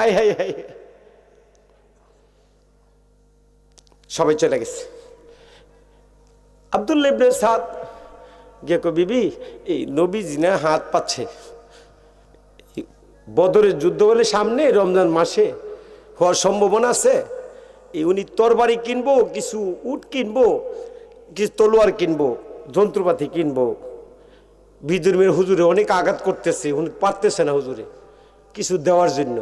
আই হাই হাই সবাই চলে গেছে আব্দুল্লাহ ইবনে সাদ গিয়ে কো বিবি এই নবীজি না হাত পাচ্ছে বদরের যুদ্ধ বলে সামনে রমজান মাসে হওয়ার সম্ভাবনা আছে এই উনি তরবারি কিনবো কিছু উট কিনবো কিছু তলোয়ার কিনবো যন্ত্রপাতি কিনবো বিদুর্মের হুজুরে অনেক আঘাত করতেছে উনি পারতেছে না হুজুরে কিছু দেওয়ার জন্য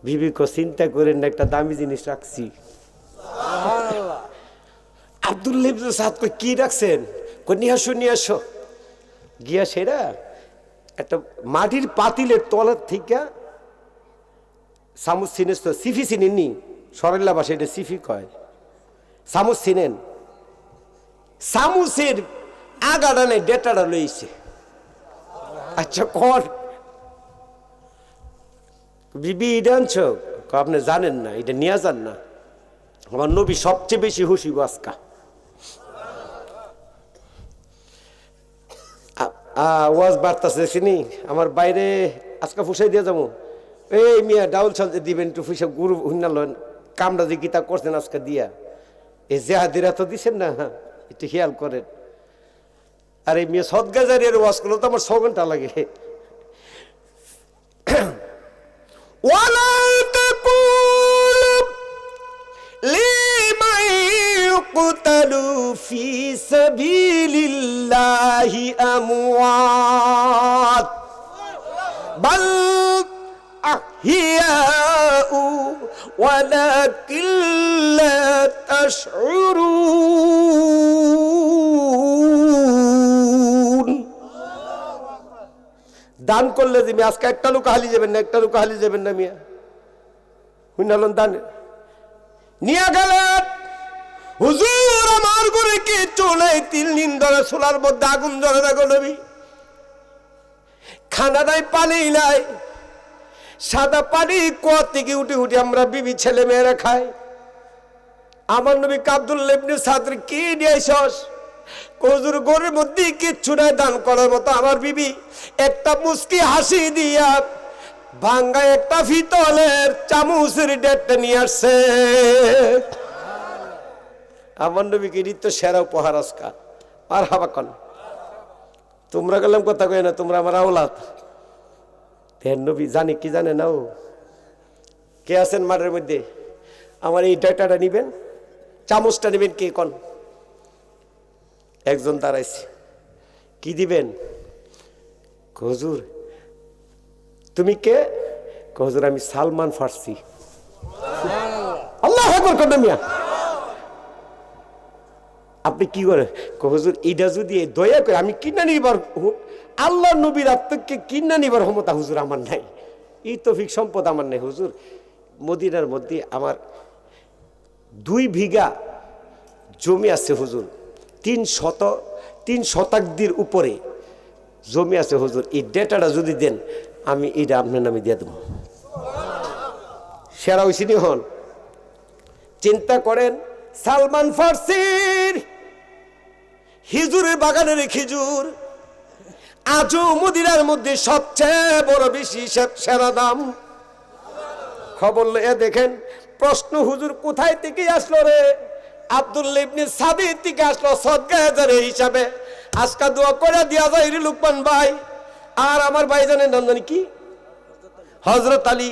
বিবি কো চিন্তা করেন না একটা দামি জিনিস রাখছি আব্দুল্লাহ ইবনে সাদ কই কি রাখছেন কই নিয়ে আসো গিয়া সেরা একটা মাটির পাতিলের তলার থেকে চামচ চিনিস তো সিফি চিনেননি, সরল্লা বাসা এটা সিফি কয়, চামচ চিনেন, চামচের আগাটা নেই ডেটাটা লইছে। আচ্ছা কর বিবি এটা আনছ, আপনি জানেন না, এটা নিয়ে যান না, আমার নবী সবচেয়ে বেশি খুশি আজকা। ওয়াজ বার্তাছে চিনি আমার বাইরে আজকা ফুসাই দিয়ে যাবো, এই মিয়া ডাউল চালতে দিবেন একটু ফুসা গুরু হুন্না লন, কামরা যে গীতা করছেন আজকে দিয়া, এই জেহাদিরা তো দিচ্ছেন না, হ্যাঁ একটু খেয়াল করেন। আর এই মেয়ে সদগাজারিয়ার ওয়াজ করলো তো আমার 6 ঘন্টা লাগে। يقتلوا في سبيل الله أموات بل أحياء ولكن لا تشعرون। দান করলে যে আজকে একটা লোক হালি যাবেন না, একটা লোক হালি যাবেন না মিয়া, হুইনালন দান নিয়ে গেলেন। হুজুর আমার ঘরে কে চলে 3 দিন ধরে চুলার মধ্যে আগুন জ্বলে না গো নবী, খানা নাই পানি নাই, সাদা পানি কুয়া থেকে উঠে উঠে আমরা বিবি ছেলে মেয়েরা খাই। আমার নবী আব্দুল্লাহ ইবনে সাদর কি নিয়েছস? হুজুর ঘরের মধ্যে কিচ্ছু নাই দান করার মতো। আমার বিবি একটা মুস্কি হাসি দিয়া ভাঙ্গা একটা ফিতলের চামচের ডেটটা নিয়ে আসছে। আমার নবীকে নিত্য সেরা উপহার আজকা। আর হাবা কন তোমরা গেলাম কথা কই না, তোমরা আমার আওলাদ। তেন নবী জানে কি জানে না, ও কে আছেন মাঠের মধ্যে? আমার এই ডেটাটা নিবেন, চামচটা নিবেন, কে কন? একজন দাঁড়াইছে, কি দিবেন? হুজুর তুমি কে? হুজুর আমি সালমান ফার্সি। আল্লাহু আকবার কোন মিয়া, আপনি কি করে? হুজুর এটা যদি দয়া করে আমি কিনা নিবার, আল্লাহ নবীর আত্মকে কিনা নিবার ক্ষমতা হুজুর আমার নাই, এই তৌফিক সম্পদ আমার নাই। হুজুর মদিনার মধ্যে আমার 2 বিঘা জমি আছে হুজুর, 3 শতাব্দীর উপরে জমি আছে হুজুর, এই ডেটাটা যদি দেন আমি এটা আপনার নামে দিয়ে দেব। সেরা হইসিনি হন। চিন্তা করেন সালমান ফার্সির হিজুরের বাগানের খেজুর আজও মদিনার মধ্যে সবচেয়ে বড় বেশি সেরা দাম। খবর লয়ে দেখেন, প্রশ্ন হুজুর কোথায় থেকে আসলো রে? আব্দুল্লাহ ইবনে সাবির থেকে আসলো সদগাজারে হিসাবে। আজকা দোয়া করে দিয়া যায় রে লুকমান ভাই, আর আমার ভাই জানেন নাম জানি কি, হযরত আলী।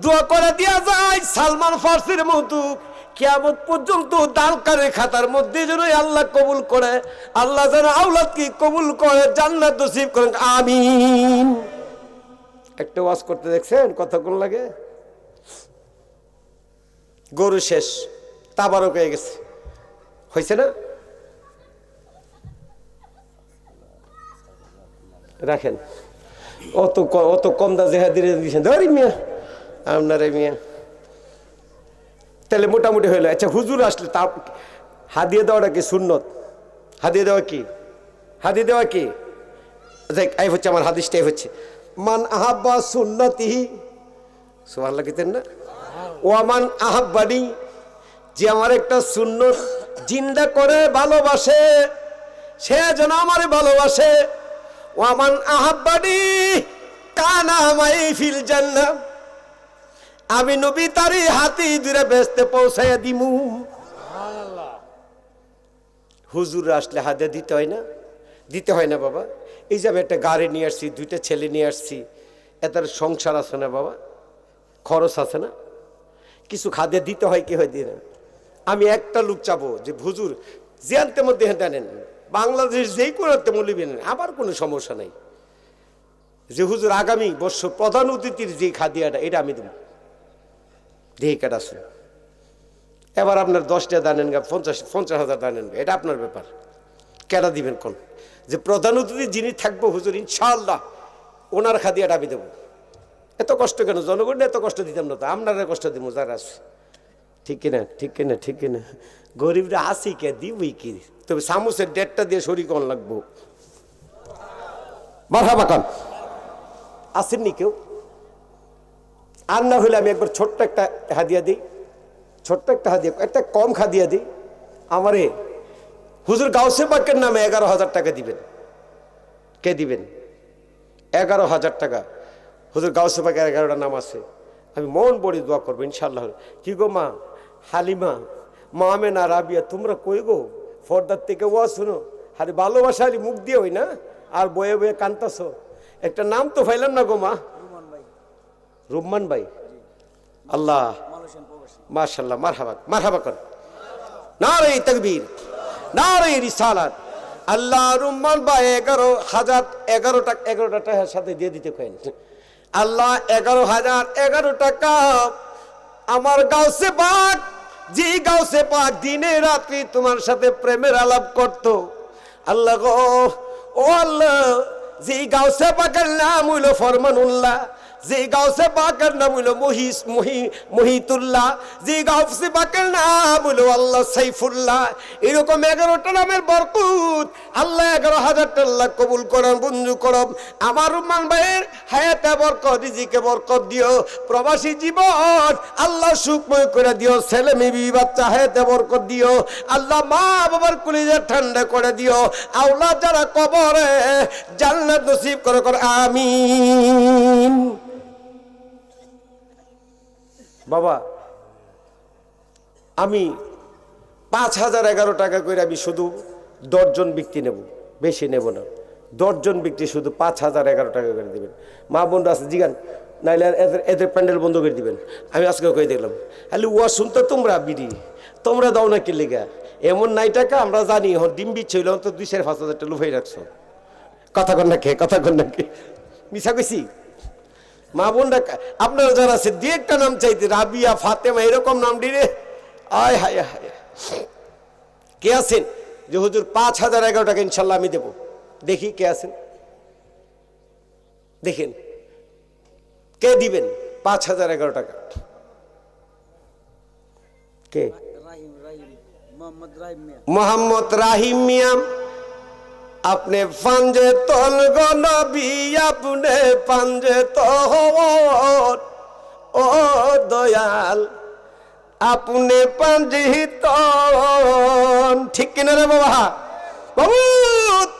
দোয়া করে দিয়া যায় সালমান ফার্সির মতো কিয়ামত পর্যন্ত দানকারের খাতার মধ্যে যেন আল্লাহ কবুল করে, আল্লাহ যেন আওলাদকে কবুল করে, জান্নাত নসিব করেন, আমিন। একটা ওয়াজ করতে দেখছেন কতক্ষণ লাগে? গরু শেষ, তাবারক হয়ে গেছে, হয়েছে না? রাখেন, অত কম দা জেহাদিরে দিয়েছেন ধরি মিয়া আপনারে মিয়া, তাহলে মোটামুটি হইলো। আচ্ছা হুজুর আসলে তা হাদিয়া দেওয়াটা কি সুন্নত? হাদিয়া দেওয়া কি? হাদিয়া দেওয়া কি? এই হচ্ছে আমার হাদিসটাই হচ্ছে, মান আহাব্বা সুন্নতিহি, সুবহানাল্লাহ কিতেন না, ওয়ামান আহাব্বানি, যে আমার একটা সুন্নত জিন্দা করে ভালোবাসে সে যেন আমারে ভালোবাসে। ওয়ামান আহাব্বানি কানা মাই ফিল জান্নাহ, আমি নবী তারি হাতি দূরে বেস্তে পৌঁছাইয়া দিমু। হুজুর আসলে হাদিয়া দিতে হয় না? দিতে হয় না বাবা। এই যে আমি একটা গাড়ি নিয়ে আসছি, 2টা ছেলে নিয়ে আসছি, এদের সংসার আছে না বাবা, খরচ আছে না, কিছু খাদ্য দিতে হয়, কি হয় দিয়ে না। আমি একটা লোক চাবো যে হুজুর জিয়ানতে মধ্যে হেঁটে নেন, বাংলাদেশ যেই করে তেমন লিবেন, আবার কোনো সমস্যা নাই, যে হুজুর আগামী বছর প্রধান অতিথির যে খাদিয়াটা এটা আমি দেব, দেহি কাটা আছে। এবার আপনার 10টা দানেন গা, 50,000 দানেন, এটা আপনার ব্যাপার, কেটা দিবেন কোন? যে প্রধান অতিথি যিনি থাকবো হুজুর ইনশাআল্লাহ ওনার খাদিয়াটা আমি দেবো। এত কষ্ট কেন? জনগণ এত কষ্ট দিতাম না তো, আপনারা কষ্ট দিব যারা আছে। ঠিক কিনা ঠিক কিনা ঠিক কিনা? গরিবরা আসি কে দিবই কি, তবে সামুসের ডেটটা দিয়ে শরীর কন লাগবো। মারহাবা কান আসেননি কেউ? আর না হলে আমি একবার ছোট্ট একটা হাদিয়া দিই, ছোট্ট একটা হাদিয়া, একটা কম হাদিয়া দিই। আমারে হুজুর গাউসে পাকের নামে 11,000 টাকা দিবেন। কে দিবেন? 11,000 টাকা। হুজুর গাউসে পাকের 11টা নাম আছে, আমি মন বড়ি দোয়া করবো ইনশাআল্লাহ। কি গো মা হালিমা, মা আমেনা, রাবিয়া, তোমরা কই গো? ফর্দার থেকে ওয়া শুনো, আরে ভালোবাসা আলি মুখ দিয়ে হই না, আর বয়ে বয়ে কান্তাছ। একটা নাম তো ফাইলাম না গো মা। রুম্মান ভাই, আল্লাহ মাশাআল্লাহ, মারহাবা মারহাবা কর। নারে তাকবীর, নারে রিসালাত। আল্লাহ রুম্মান ভাই 11,000 টাকার সাথে দিয়ে দিতে কইন। আল্লাহ 11,011 টাকা আমার গাউসে পাক, যে গাউসে পাক দিনে রাত্রি তোমার সাথে প্রেমের আলাপ করত। আল্লাহ গো, ও আল্লাহ, যে গাউসে পাকের নাম হইল ফরমানুল্লাহ, যে গাউসে পাকের নাম হইল মহিতুল্লাহ, যে গাউসে পাকের নাম হইল আল্লাহ সাইফুল্লাহ, এরকম 11টা নামের বরকত আল্লাহ 11,000 টাকা কবুল করেন, মঞ্জুর করব। আমার রুম্মান ভাইয়ের হায়াতে বরকত, রিজিকে বরকত দিও, প্রবাসী জীবন আল্লাহ সুখময় করে দিও, ছেলে মেয়ে বাচ্চা হায়াতে বরকত দিও আল্লাহ, মা বাবার কলিজা ঠান্ডা করে দিও, আওলাদ যারা কবরে জান্নাত নসিব করে কর, আমিন। বাবা আমি 5,011 টাকা করে আমি শুধু 10 জন ব্যক্তি নেব, বেশি নেব না। 10 জন ব্যক্তি শুধু 5,011 টাকা করে দেবেন। মা বোনরা আছে জিগান, নাইলে এদের প্যান্ডেল বন্ধ করে দিবেন। আমি আজকে কই দেখলাম খালি ওয়া শুনতে তোমরা বিড়ি, তোমরা দাও না কি লেগা? এমন নাই টাকা আমরা জানি, এখন ডিম বিচ্ছে হইলে তো 2,000-5,000 টাকা লুফাই রাখছো। কথা কন না খেয়ে, কথা কন না কে মিশা কইছি? মা বোনরা আপনারা যারা আছে দু একটা নাম চাইতে, রাবিয়া, ফাতেমা, এরকম নাম দিলে আয় হায় হায়। কে আছেন যে হুজুর 5,011 টাকা ইনশাল্লাহ আমি দেবো? দেখি কে আছেন, দেখেন কে দিবেন 5,011 টাকা? কে? মোহাম্মদ রাহিম মিয়া। আপনি পাঞ্জে তল গো নবী, আপনি পাঞ্জে তল, ও দয়াল আপনি পাঞ্জি তল। ঠিক কিনা রে বাবা? মাবুদ,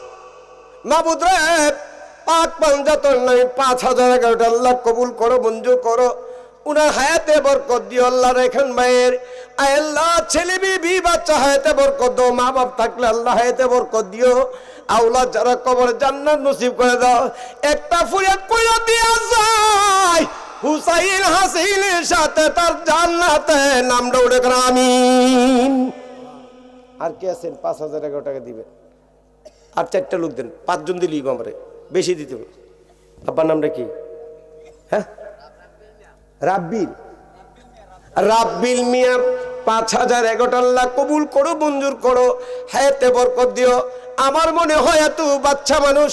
মাবুদ রে, পাক পাঞ্জাতন নাই 5,011 আল্লাহ কবুল করো, মঞ্জুর করো, উনার হায়াতে বরকত দিও আল্লাহ। রেখান ভাইয়ের আল্লাহ ছেলে বিবি বাচ্চা হায়াতে বরকত দাও, মা বাপ থাকলে আল্লাহ হায়াতে বরকত দিও, আওলাদ যারা কবর জান্নাত নসিব করে দাও। একটা ফুরিয়াদ কইরা দিয়া যায়, হুসাইন হাসিনের সাথে তার জান্নাতে নামটা উঠে গেল, আমিন। আর কে আছেন 5,011 টাকা দিবেন? আর 4টা লোক দেন, 5 জন দিলি আমারে, বেশি দিতে হবে। আব্বার নামটা কি? হ্যাঁ, রাব্বিল, রাব্বিল মিয়া। 5,011 আল্লাহ কবুল করো, মঞ্জুর করো, হায়াতে বরকত দিও। আমার মনে হয় এত বাচ্চা মানুষ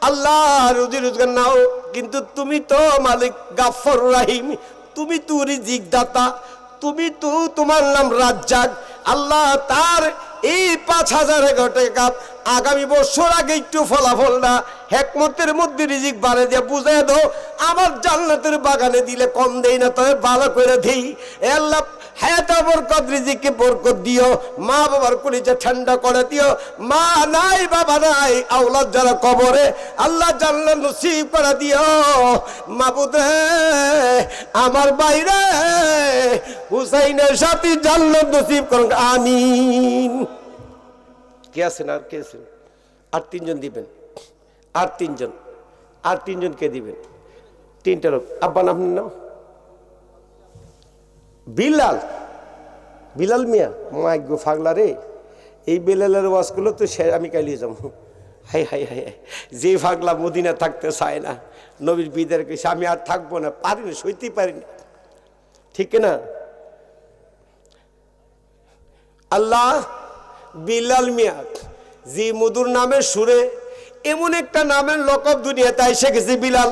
আল্লাহ রুজি রোজগার নাও, কিন্তু তুমি তো মালিক গাফফার রাহিম, তুমি তো রিজিক দাতা, তুমি তো, তোমার নাম রাজ্জাক। আল্লাহ তার এই 5,011 টাকা আগামী বছর আগে একটু ফলাফল না, হেকমতের মধ্যে রিজিক বাড়ে দিয়ে বুঝাই দাও। আমার জান্নাতের বাগানে দিলে কম দেই না, তবে ভালো করে দেই। আল্লাহ হায়াতে বরকত, রিজিকে বরকত দিও, মা বাবার কলিজা ঠান্ডা করে দিও। মা নাই, বাবা নাই, আওলাদ যারা কবরে আল্লাহ জান্নাত নসিব করে দিও। মাবুদ আমার বাইরে হুসাইনের সাথে জান্নাত নসিব করুন, আমিন। কে আছেন? আর কে আছেন? আর 3 জন দিবেন, আর 3 জন, আর 3 জনকে দিবেন। 3টা লোক। আব্বা নাম নাও? বিলাল, বিলাল মিয়া। মাইক গো ফাগলা রে, এই বেলালের ওয়াজগুলো তো আমি কালিয়ে যাবো। হাই হাই হাই, যে ফাগলা মদিনা থাকতে চায় না, নবীর বিদার কেছে আমি আর থাকবো না, পারি না, সইতেই পারি না, ঠিক না? আল্লাহ বিলাল মিয়া, যে মধুর নামের সুরে এমন একটা নামের লকব দুনিয়াতে এসে গেছে বিলাল।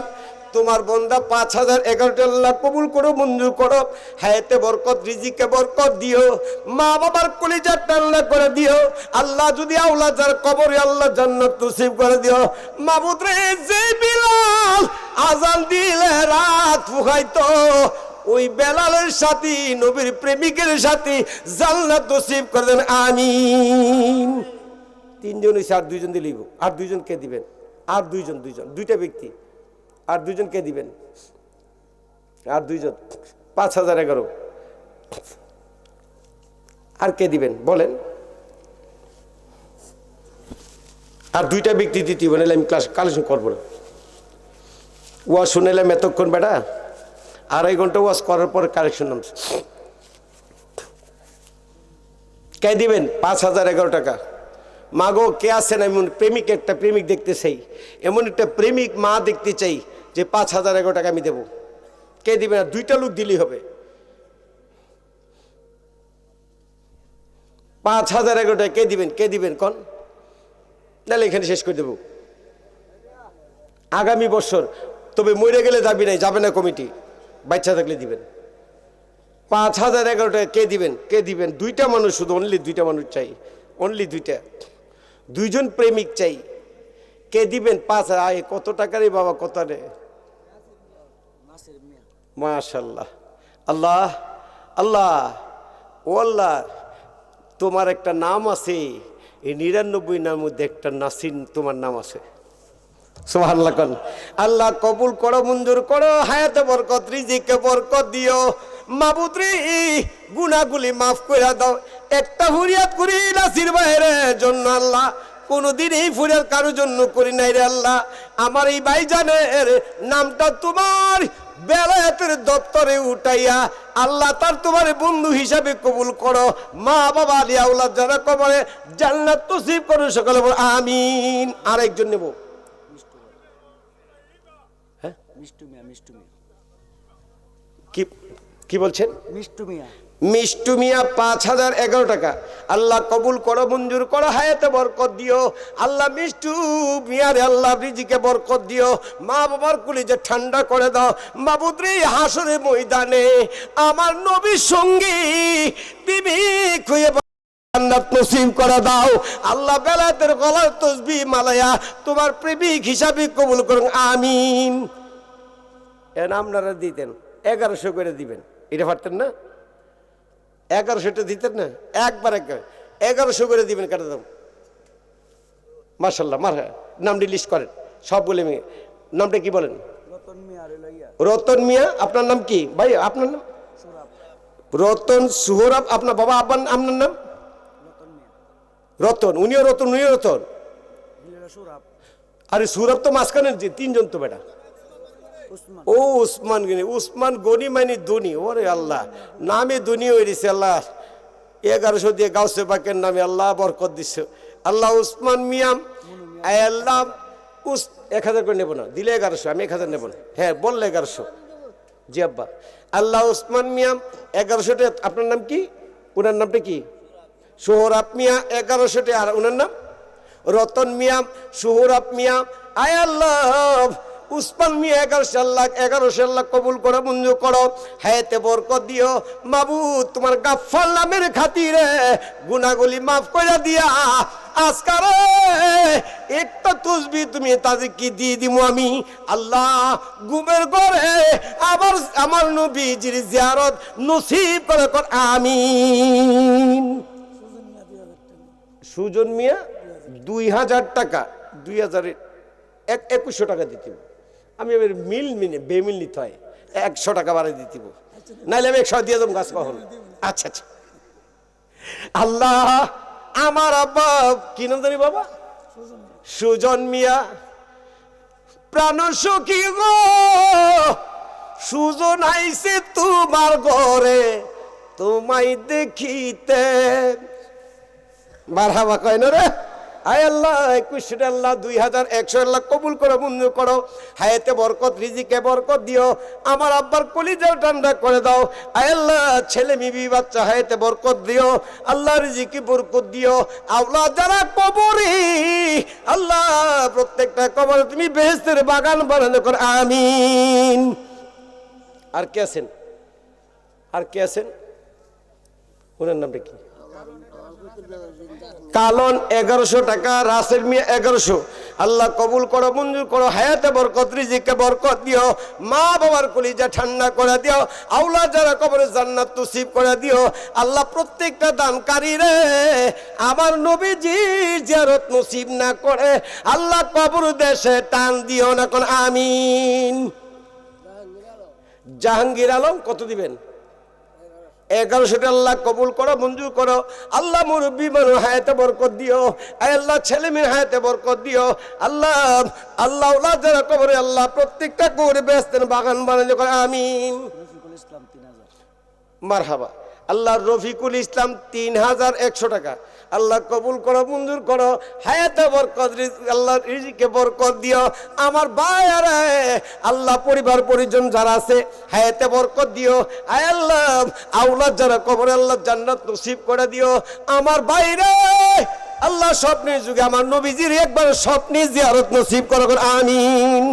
তোমার বন্দা 5011টা আল্লাহ কবুল করো, মঞ্জুর করো, হায়াতে বরকত, রিজিকে বরকত দিও, মা বাবার কলিজা ঠান্ডা করে দিও। আল্লাহ যদি আওলাদ যার কবরে আল্লাহ জান্নাত নসিব করে দিও। মাবুদ রে, যে বিলাল আজান দিলে রাত ফুকাইতো, ওই বেলালের সাথে নবীর প্রেমিকের সাথে জান্নাত নসিব করে দেন, আমিন। তিনজন হইছে, আর দুইজন দিলেই। আর দুইজন কে দিবেন? আর দুইজন, দুইটা ব্যক্তি, আর দুইজন কে দিবেন? আর দুইজন, 5011। আর কে দিবেন বলেন? আর দুইটা ব্যক্তি দিতে হবে, নাহলে আমি ক্লাস কালেকশন করবো না। ওয়াজ শুনেলাম এতক্ষণ বেটা, 2.5 ঘন্টা ওয়াজ করার পরে কালেকশন নামছে। কে দিবেন? 5011 টাকা। মাগো কে আছেন? এমন প্রেমিক, একটা প্রেমিক দেখতে চাই, এমন একটা প্রেমিক মা দেখতে চাই যে 5011 টাকা আমি দেবো। কে দিবেন? আর দুইটা লোক দিলেই হবে। 5011 টাকা কে দিবেন? কে দিবেন কোন? নাহলে এখানে শেষ করে দেবো আগামী বছর। তবে মরে গেলে যাবি নাই, যাবে না কমিটি, বাচ্চা থাকলে দিবেন। 5011 টাকা কে দিবেন? কে দিবেন? দুইটা মানুষ, শুধু অনলি দুইটা মানুষ চাই, অনলি দুইটা, দুইজন প্রেমিক চাই। কে দিবেন? 5,000। আয় কত টাকা রে বাবা, কত রে? মাশাল্লাহ। আল্লাহ আল্লাহ, ও আল্লাহ, তোমার একটা নাম আছে, এই 99 নামের মধ্যে একটা নাসির তোমার নাম আছে। সুবহানাল্লাহ। আল্লাহ কবুল করো, মঞ্জুর করো, হায়াতে বরকত, রিজিকে বরকত দিও। মাবুদ রে, গুনাহগুলি মাফ করে দাও। একটা ফরিয়াদ করি নাসির ভাইয়ের জন্য আল্লাহ, কোনদিন এই ফরিয়াদ কারোর জন্য করি নাই রে আল্লাহ। আমার এই ভাইজানের নামটা তোমার বেলায়েতের দপ্তরে উঠাইয়া আল্লাহ তার তোমার বন্ধু হিসাবে কবুল করো। মা বাবা আলী আওলাদ যারা কবরে জান্নাত নসিব করো, সকলে বলো আমিন। আরেকজন নেব। হ্যাঁ, কি বলছেন? মিষ্টু মিয়া 5011 টাকা। আল্লাহ কবুল করো, মঞ্জুর করো, হায়াতে বরকত দিও। আল্লাহ মিষ্টু মিয়ারে আল্লাহ রিজিকে বরকত দিও, মা বাবার কলিজা ঠান্ডা করে দাও। মাবুদ রে, হাসরের ময়দানে আমার নবীর সঙ্গী বিবি খুঁয়ে জান্নাত নসিব করে দাও। আল্লাহ বেলায়েতের গলার তসবিহ মালায়া তোমার প্রেমিক হিসাবে কবুল করুন, আমিন। এর আপনারা দিতেন 1100 করে দিবেন, এটা পারতেন না? 1100টা দিতেন না? একবার 1100 করে দিবেন, কাটা দাম। মাশাল্লাহ, নামটি লিস্ট করেন সব বলে। নামটা কি বলেন? রতন মিয়া। আপনার নাম কি ভাই? আপনার নাম রতন সুহরাব। আপনার বাবা আব্বার আপনার নাম রতন, উনিও রতন, উনিও রতন। আরে সুহরাব তো মাঝখানে, তিনজন তো বেটা। ও উসমান গনি, উসমান গনি মানে ধনী। ওরে আল্লাহ, নামে ধনী হয়ে গেছে আল্লাহ। 1100 দিয়ে গাউসে পাকের নামে আল্লাহ বরকত দিচ্ছে আল্লাহ। উসমান মিয়াম আল্লাহ 1000 করে নেব না, দিলে 1100, আমি 1000 নেব না। হ্যাঁ বললে 1100। জি আব্বা। আল্লাহ উসমান মিয়াম 1100 টাকা। আপনার নাম কি? ওনার নামটা কি? সোহরাব মিয়া 1100 টাকা। আর ওনার নাম রতন মিয়াম, সোহরাব মিয়া। আয় আল্লাহ, উসমান মিয়া 1100 আল্লাহ কবুল করো, মঞ্জুর করো, হায়াতে বরকত দিও। মাবুদ তোমার গাফফার নামের খাতিরে গুনাহগুলি মাফ করে দিয়া আজকার একটা তসবিহ তুমি তাদেরকে দিয়ে দিব আমি। আল্লাহ ঘুমের ঘরে আবার আমার নবীজির জিয়ারত নসিব করে কর, আমিন। সুজন মিয়া 2000 টাকা। 2100 টাকা দিতে। আমি এবার বেমিল নিতে হয়, 100 টাকা বাড়াই দিতে, নাইলে আমি 100 দিয়ে দেবো গাছ কখন। আচ্ছা আচ্ছা। আল্লাহ আমার আব্বা কি নাম জানি বাবা? সুজন মিয়া। প্রাণ সখী গো, সুজন আইছে তোমার ঘরে তোমায় দেখিতে। মারহাবা কয় না রে? আয় আল্লাহ 2100 আল্লাহ 2100 আল্লাহ কবুল করো, মঞ্জুর করো। হায়াতে বরকত, রিজিকে বরকত দিও। আমার আব্বার কলিজাও ঠান্ডা করে দাও। আয় আল্লাহ ছেলে বিবি বাচ্চা হায়াতে বরকত দিও, আল্লাহ রিজিকে বরকত দিও। আওলাদ যারা কবরে, আল্লাহ প্রত্যেকটা কবরে তুমি বেহেশতের বাগান বানানো করো, আমিন। আর কে আছেন? আর কে আছেন? ওনার নামটা কি? কালন 1100 টাকা, রাসেল মিয়া 1100। আল্লাহ কবুল করো, মঞ্জুর করো। হায়াতে বরকত, রিজিকে বরকত দিও। মা বাবার কলিজা ঠান্ডা করে দিও। আওলাদ যারা কবরে জান্নাত নসিব করে দিও। আল্লাহ প্রত্যেকটা দানকারী রে আমার নবীজির জিয়ারত নসিব না করে আল্লাহ কবর দেশে টান দিও না কোন, আমিন। জাহাঙ্গীর আলম কত দিবেন? 1100 আল্লাহ কবুল করো, মঞ্জুর করো। আল্লাহ মুরব্বী মানুষ হায়াতে বরকত দিও। আল্লাহ ছেলে মেয়ে হায়াতে বরকত দিও। আল্লাহ আল্লাহ যারা কবরে আল্লাহ প্রত্যেকটা করে বেহেশতের বাগান বানানো করে, আমিন। মারহাবা। আল্লাহ রফিকুল ইসলাম 3100 টাকা। আল্লাহ কবুল করো, মঞ্জুর করো। হায়াতে বরকত, আল্লাহ রিজিকে বরকত দিও। আমার ভাইয়ারা আল্লাহ পরিবার পরিজন যারা আছে হায়াতে বরকত দিও। আয় আল্লাহ আওলাদ যারা কবরে আল্লাহ জান্নাত নসিব করে দিও। আমার ভাইরা আল্লাহ স্বপ্নের যুগে আমার নবীজির একবার স্বপ্নে জিয়ারত নসিব করো, আমিন।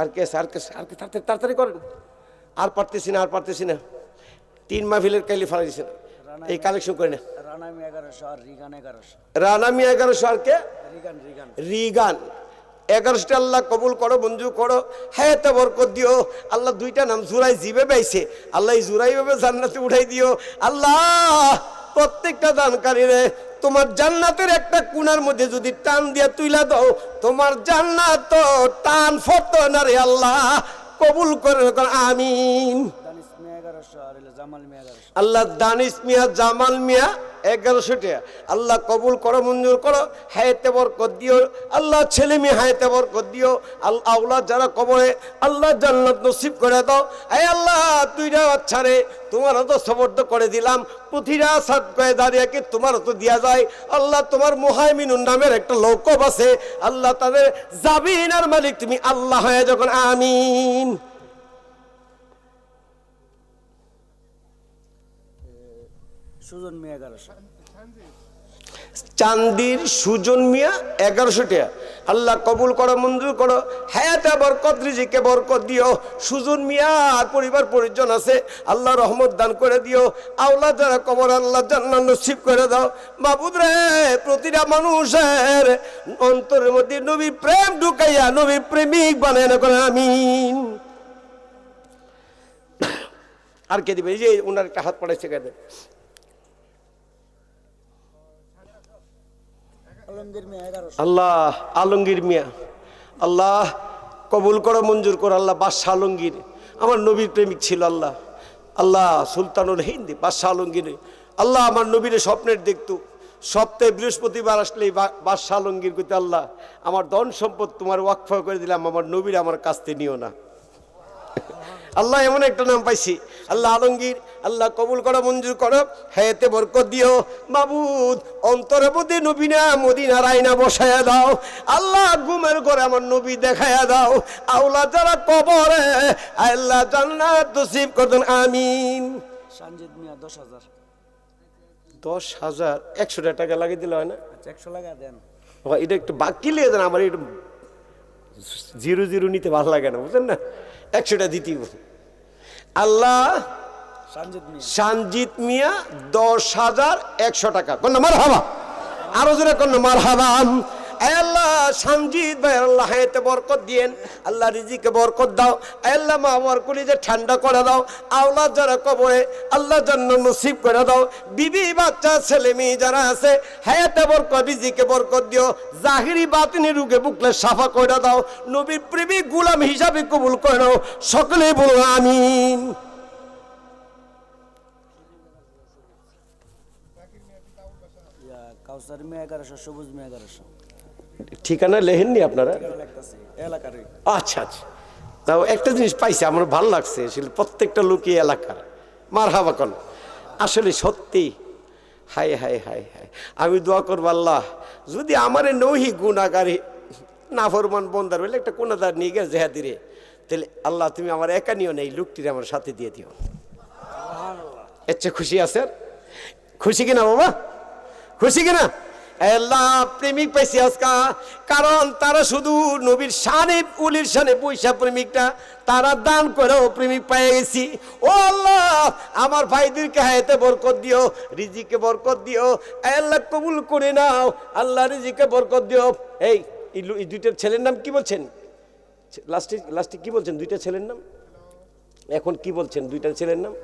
আর কে আর কে আর কে তাড়াতাড়ি করেন। আর পারতেছি না, আর পারতেছি না। 3 মাহফিলের কাইলি ফালাই দিছে না, এই কালেকশন করে না। রানামি 1100 আর রিগান 1100। রানামি 1100 আর কে? রিগান 1100 আল্লাহ কবুল করো, মঞ্জুর করো। হায়াতে বরকত দিও। আল্লাহ 2টা নাম জুরাই জিবে পাইছে, আল্লাহ এই জুরাই ভাবে জান্নাতে উঠাই দিও। আল্লাহ প্রত্যেকটা দানকারী রে তোমার জান্নাতের একটা কোণার মধ্যে যদি টান দিয়া তুইলা দাও, তোমার জান্নাত তো টান ফত না রে, আল্লাহ কবুল করে, আমিন। আল্লাহ দানিশ মিয়া, জামাল মিয়া 1100 টাকা। আল্লাহ কবুল করো, মঞ্জুর করো। হায়াতে বরকত দিও। আল্লাহ ছেলে মেয়ে হায়াতে বরকত দিও। আল্লাহ আওলাদ যারা কবরে আল্লাহ জান্নাত নসিব করে দাও। এই আল্লাহ 2টা বাচ্চা রে তোমার তো সবর্দ করে দিলাম। প্রতিটা সাদকায়ে দাঁড়িয়েকে তোমার তো দিয়া যায়। আল্লাহ তোমার মুহাইমিনুন নামের একটা লৌকব আছে, আল্লাহ তাদের জাবিনার মালিক তুমি আল্লাহ হয়ে যখন, আমিন। সুজন মিয়া 1100। চান্দির সুজন মিয়া 1100 টাকা। আল্লাহ কবুল করো, মঞ্জুর করো। হায়াতে বরকত, রিজিকে বরকত দিও। সুজন মিয়া আর পরিবার পরিজন আছে, আল্লাহ রহমত দান করে দিও। আওলাদ যারা কবর আল্লাহ জান্নাত নসিব করে দাও। মাবুদ রে প্রতিটা মানুষের অন্তরের মধ্যে নবী প্রেম ঢুকাইয়া নবী প্রেমিক বানায় না করে, আমিন। আর কে দিবে? এই যে ওনার একটা হাত পড়াইছে, কে দেবে? আল্লাহ আলমগীর মিয়া, আল্লাহ কবুল করো, মঞ্জুর করো। আল্লাহ বাদশাহ আলমগীর আমার নবীর প্রেমিক ছিল। আল্লাহ আল্লাহ সুলতানুল হিন্দ বাদশাহ আলমগীর, আল্লাহ আমার নবীর স্বপ্নের দেখতো। সপ্তাহে বৃহস্পতিবার আসলে বাদশাহ আলমগীর কইতে, আল্লাহ আমার ধন সম্পদ তোমার ওয়াকফ করে দিলাম, আমার নবীর আমার কাছ থেকে নিও না। আল্লাহ এমন একটা নাম পাইছি, আল্লাহ আলমগীর। আল্লাহ কবুল করো, মঞ্জুর করো। হায়াতে বরকত দিও। মাবুদ অন্তরে প্রতি নবীনা মদিনার আয়না বসায়া দাও। আল্লাহ ঘুমের ঘরে আমার নবী দেখায়া দাও। আওলাদ যারা কবরে আল্লাহ জান্নাত নসিব করুন, আমিন। সঞ্জিত মিয়া 10,000। 10,000 100 টাকা লাগিয়ে দিলে হয় না? আচ্ছা 100 লাগা দেন। এটা একটু বাকি লিয়ে দেন, আমার একটু 0 নিতে ভালো লাগে না, বুঝলেন না? 100টা দিতেই। আল্লাহ সঞ্জিত মিয়া 10,100 টাকা। কোন মারহাবা, আরো জোরে কোন মারহাবা। আল্লাহ সঞ্জিত ভাই আল্লাহ হায়াতে বরকত দিয়েন। আল্লাহ রিজিকে বরকত দাও। আল্লাহ মা বাবার কলিজা ঠান্ডা করে দাও। আওলাদ যারা কবরে আল্লাহ জান্নাত নসিব করে দাও। বিবি বাচ্চা ছেলে মেয়ে যারা আছে হায়াতে বরকত, রিজিকে বরকত দিও। জাহিরি বাতিনি রোগে ভুগলে সাফা করে দাও। নবীর প্রেমিক গোলাম হিসাবে কবুল করে নাও। সকলে বলো আমিন। কাউসার মিয়া 1100, সবুজ মিয়া 1100। ঠিকানা লেখেননি আপনারা? আচ্ছা আচ্ছা, তাও একটা জিনিস পাইছে আমার ভালো লাগছে, প্রত্যেকটা লোকই এলাকার। মারহাবা কোন। আসলে সত্যি হাই হাই হাই হাই, আমি দোয়া করবো আল্লাহ যদি আমার নৌহি গুণাগারী নাফরমান বন্দার বলে একটা কোনাদার নিয়ে গেছে জেহাদিরে, তাহলে আল্লাহ তুমি আমার একা নিও না, এই লোকটির আমার সাথে দিয়ে দিও। এর চেয়ে খুশি আছেন? খুশি কিনা বাবা? খুশি কিনা? আল্লাহ প্রেমিক পাইছি আজকা, কারণ তারা শুধু নবীর শানে উলির শানে পয়সা প্রেমিকটা তারা দান করেও প্রেমিক পেয়ে গেছি। ও আল্লাহ আমার ভাইদেরকে হায়াতে বরকত দিও, রিজিকে বরকত দিও, আল্লাহ কবুল করে নাও, আল্লাহ রিজিকে বরকত দিও। এই দুইটার ছেলের নাম কি বলছেন? লাস্টে কি বলছেন? দুইটা ছেলের নাম এখন কি বলছেন? দুইটা ছেলের নাম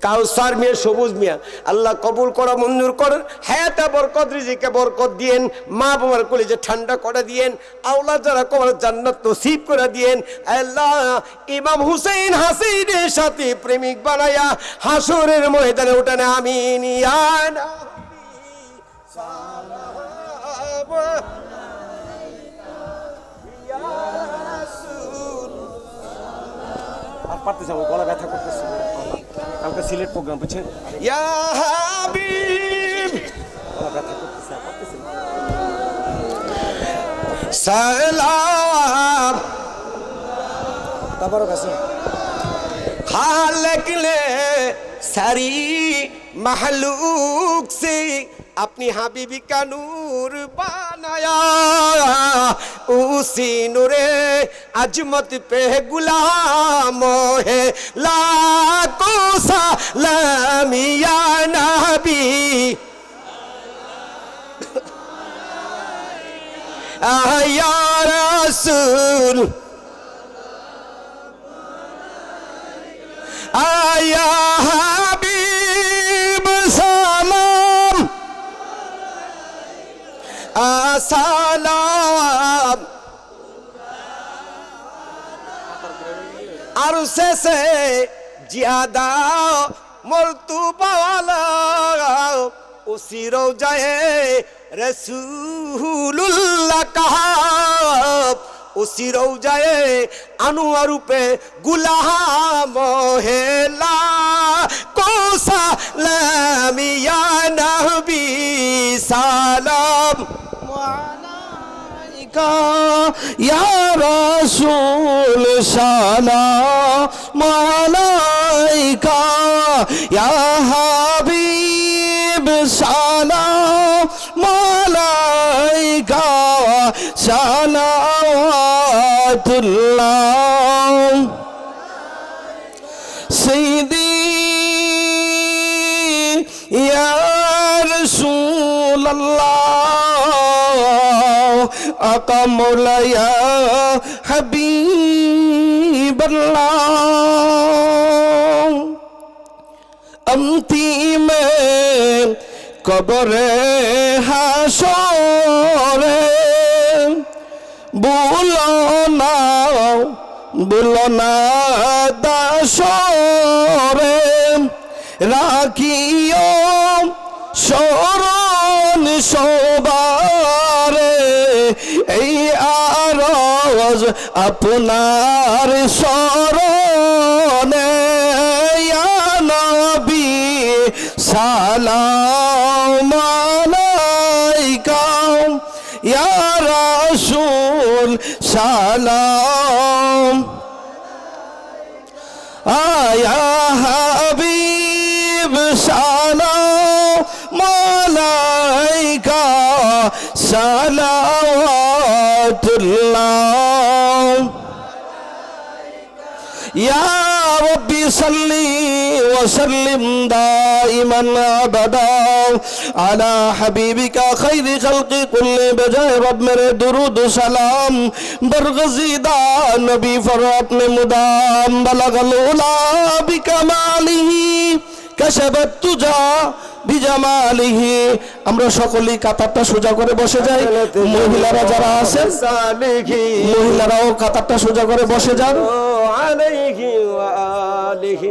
কাউসার মিয়া, সবুজ মিয়া। আল্লাহ কবুল করা মঞ্জুর করেন, হায়াতে বরকত, রিজিকে বরকত দিয়েন, মা বাবার কলিজে ঠান্ডা করে দিয়েন, আওলাদ যারা কবর জান্নাত নসিব করে দিয়েন। আল্লাহ ইমাম হুসাইন হাসিনের সাথে প্রেমিক বানায়া হাসরের ময়দানে উঠানে আমিন ইয়া নবী সালাম ইয়া রাসূল। আর পারতেছি, আমার গলা ব্যথা করতেছে, কালকে সিলেট প্রোগ্রাম বুঝছেন। ইয়া হাবিব ব্যথা করতেছে, পারতেছি না। সালাম তাবারক আছে खालिक ने सारी महलूक से अपनी हबीबी का नूर बनाया, उसी नूरे अजमत पे गुलामों है लाखों सलाम या नबी या रसूल आया हबीब सलाम सलाम अरसे से ज्यादा मर्तबा वाला उसी रोज़ाए रसूलुल्लाह कहा, उसी रोज़ाए अनवर पे गुलाम हेला को सलाम या नबी सलाम अलैका या रसूल सलाम अलैका या हबीब सलाम अलैका सलावतुल्लाह सैयदी या रसूल अल्लाह आका मौला या हबीब अल्लाह अंतिम कब्रे हाशरे बोलो ना दाशरे রাখিও শরণ সবারে এই আরজ আপনার শরণে ইয়া নবী সালাম আলাইকা ইয়া রাসূল সালাম আয়া হাবিব সালাম আলাইকা সালাওয়াতুল্লাহ ইয়া রব্বি সাল্লি ওয়া সাল্লিম দাইমান আবাদা আলা হাবিবিকা খাইরি খালকি কুল্লি বজায় রব মেরে দুরুদ সালাম বরগজিদা নবী ফর আপনে মুদাম বলগল উলা বিকামালিহি কাশাবাত তুজা বিজামালিহি। আমরা সকলেই কাতারটা সোজা করে বসে যাই, মহিলারা যারা আছেন মহিলারাও কাতারটা সোজা করে বসে যান। আলাইহি ওয়া আলিহি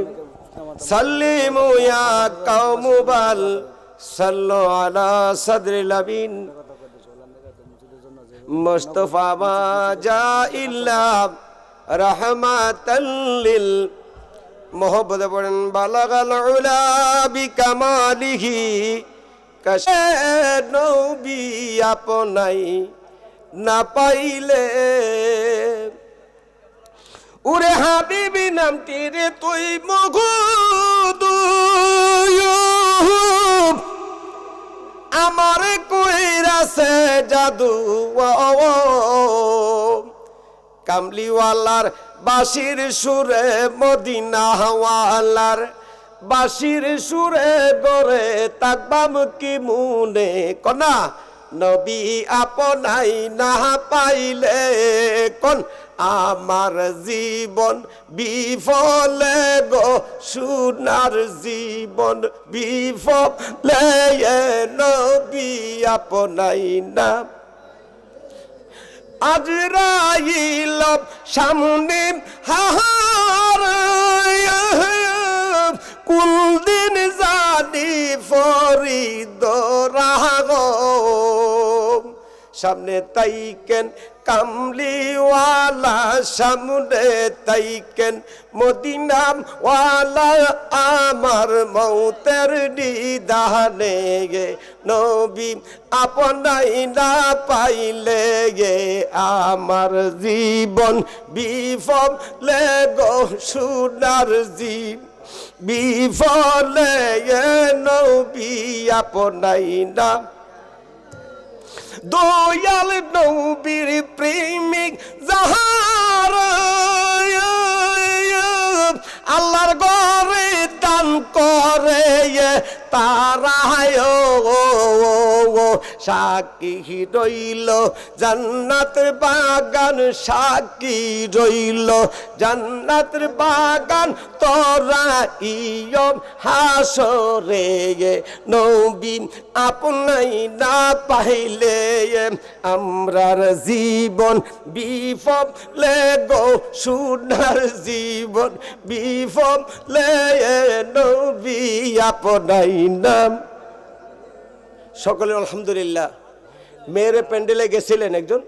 সাল্লিমু ইয়া কওমু বাল সাল্লু আলা সাদরিল আবিন মুস্তাফা মা জা ইল্লা রাহমাতাল লিল মোহব্বতে পড়েন বালাগাল উলা বিকামালিহি কাশে নবী আপনাই না পাইলে উরে হাবিবি নামটি রে তুই মগুদু আমার কইরাছে জাদু কামলিওয়ালার বাঁশির সুরে মদিনা হাওয়ালার বাঁশির সুরে গরে তাকবাম কি মুনে কনা নবী আপনাই না পাইলে কোন আমার জীবন বিফলে গো সোনার জীবন বিফলে নবী আপনাই না আজরাইল সামনে হাহার কুল দিন জানি ফরিদ রাগ সামনে তাইকেন কামলিওয়ালা সামনে তাইকেন মদিনাম ওয়ালা আমার মৌতের নিদানে গে নবী আপনাই না পাইলে গে আমার জীবন বিফলে গো সোনার জীব বিফলে নবী আপনাই না দয়াল নবীর প্রেমিক যাহার আল্লাহর ঘরে দান করে তারায় সাক্ষী রইল জান্নাতের বাগান সাক্ষী রইল জান্নাতের বাগান তোরা ইয়ম হাসরে নবী আপনাই না পাইলে আমরার জীবন বিফলে গো সোনার জীবন বিফলে নবী আপনাই না সকলে আলহামদুলিল্লাহ মেয়ের প্যান্ডেলে গেছিলেন একজন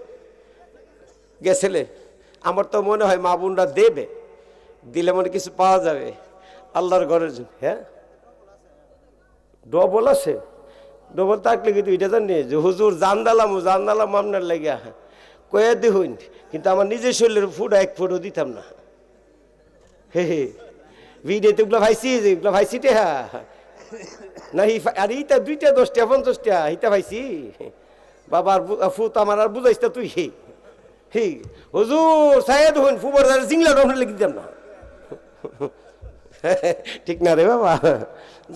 গেছিলে আমার তো মনে হয় মা বোনরা দেবে দিলে মনে কিছু পাওয়া যাবে আল্লাহর ঘরের জন্য হ্যাঁ ডবল আছে ডবল থাকলে কিন্তু এটা জানি যে হুজুর জানদালাম আপনার লেগে কয়ে দেখুন কিন্তু আমার নিজের শরীরের ফুট এক ফুটও দিতাম না হে হে ভিডিওতে এগুলো ভাইছি এগুলো ভাইছি টে হ্যাঁ না আর ইটা 2টা 10টা 50টা ইটা ভাইছি বাবার ফুত আমার আর বুঝাইছ তুই হে হে হুজুর সাহেদ হন ফুবর জিংলা ডমনে লিখে দিতাম না ঠিক না রে বাবা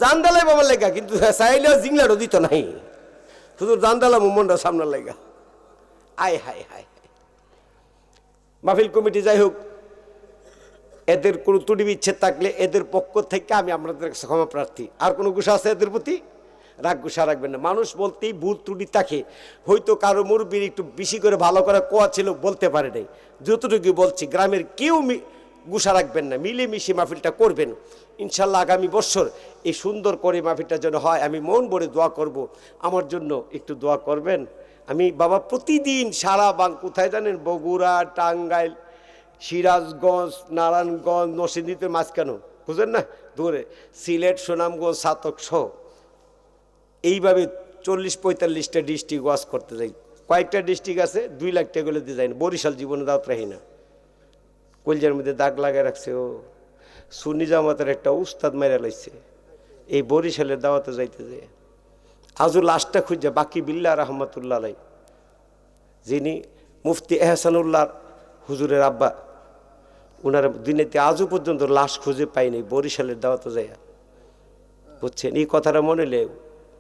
জানদালাই বাবার লেগা কিন্তু চাইলেও জিংলারও দিত নাই শুধু জানদালাম মনটা সামনের লেগা আয় হায় হায় মাহফিল কমিটি যাই হোক এদের কোনো ত্রুটি বিচ্ছেদ থাকলে এদের পক্ষ থেকে আমি আপনাদের ক্ষমা প্রার্থী আর কোনো গুসা আছে এদের প্রতি রাগ গুসা রাখবেন না মানুষ বলতেই ভুল ত্রুটি থাকে হয়তো কারো মুরব্বির একটু বেশি করে ভালো করে কোয়া ছিল বলতে পারে নাই যতটুকু বলছি গ্রামের কেউ গুসা রাখবেন না মিলেমিশে মাহফিলটা করবেন ইনশাল্লাহ আগামী বছর এই সুন্দর করে মাহফিলটা যেন হয় আমি মন ভরে দোয়া করব আমার জন্য একটু দোয়া করবেন আমি বাবা প্রতিদিন সারা কোথায় জানেন বগুড়া টাঙ্গাইল সিরাজগঞ্জ নারায়ণগঞ্জ নরসিংদীতে মাঝখানো বুঝলেন না দূরে সিলেট সুনামগঞ্জ সাতক সহ এইভাবে 40-45টা ডিস্ট্রিক্ট ওয়াশ করতে যাই কয়েকটা ডিস্ট্রিক্ট আছে 2 লাখ টাকা দিয়ে যায় না বরিশাল জীবনে দাওয়াত রাখি না কলজার মধ্যে দাগ লাগায় রাখছে ও সুন্নি জামাতের একটা উস্তাদ মেরে লাইছে এই বরিশালের দাওয়াতে যাইতে যায় আজও লাশটা খুঁজছে বাকি বিল্লাহ রহমতুল্লাহ আলাই যিনি মুফতি এহসানুল্লাহ হুজুরের আব্বা ওনার দিনেতে আজও পর্যন্ত লাশ খুঁজে পাইনি বরিশালের দাওয়াতে যায় বুঝছেন এই কথাটা মনে লে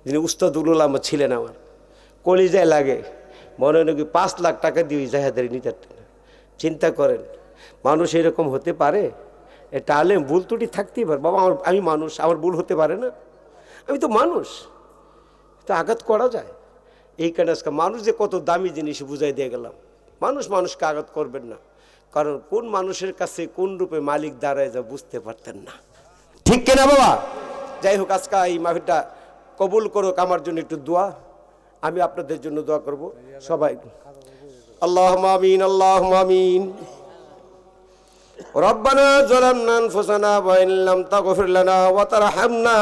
যিনি উস্তাদুল আহমদ ছিলেন আমার কলিজায় লাগে মনে নাকি 5 লাখ টাকা দিয়ে জাহাদারি নিতে না চিন্তা করেন মানুষ এরকম হতে পারে এটা আলেম ভুল ত্রুটি থাকতেই পারে বাবা আমি মানুষ আমার ভুল হতে পারে না আমি তো মানুষ তো আঘাত করা যায় এই কারণে আজকে মানুষ যে কত দামি জিনিস বুঝাই দিয়ে গেলাম মানুষ মানুষকে আঘাত করবেন না কারণ কোন মানুষের কাছে কোন রূপে মালিক দাঁড়ায় যা বুঝতে পারতেন না ঠিক কিনা বাবা যাই হোক আজকে এই মাহফিলটা কবুল করুক আমার জন্য একটু দোয়া আমি আপনাদের জন্য দোয়া করব সবাই আল্লাহুম্মা আমিন আল্লাহুম্মা আমিন রব্বানা যালামনা আনফুসানা ওয়া ইন লাম তাগফির লানা ওয়া তারহামনা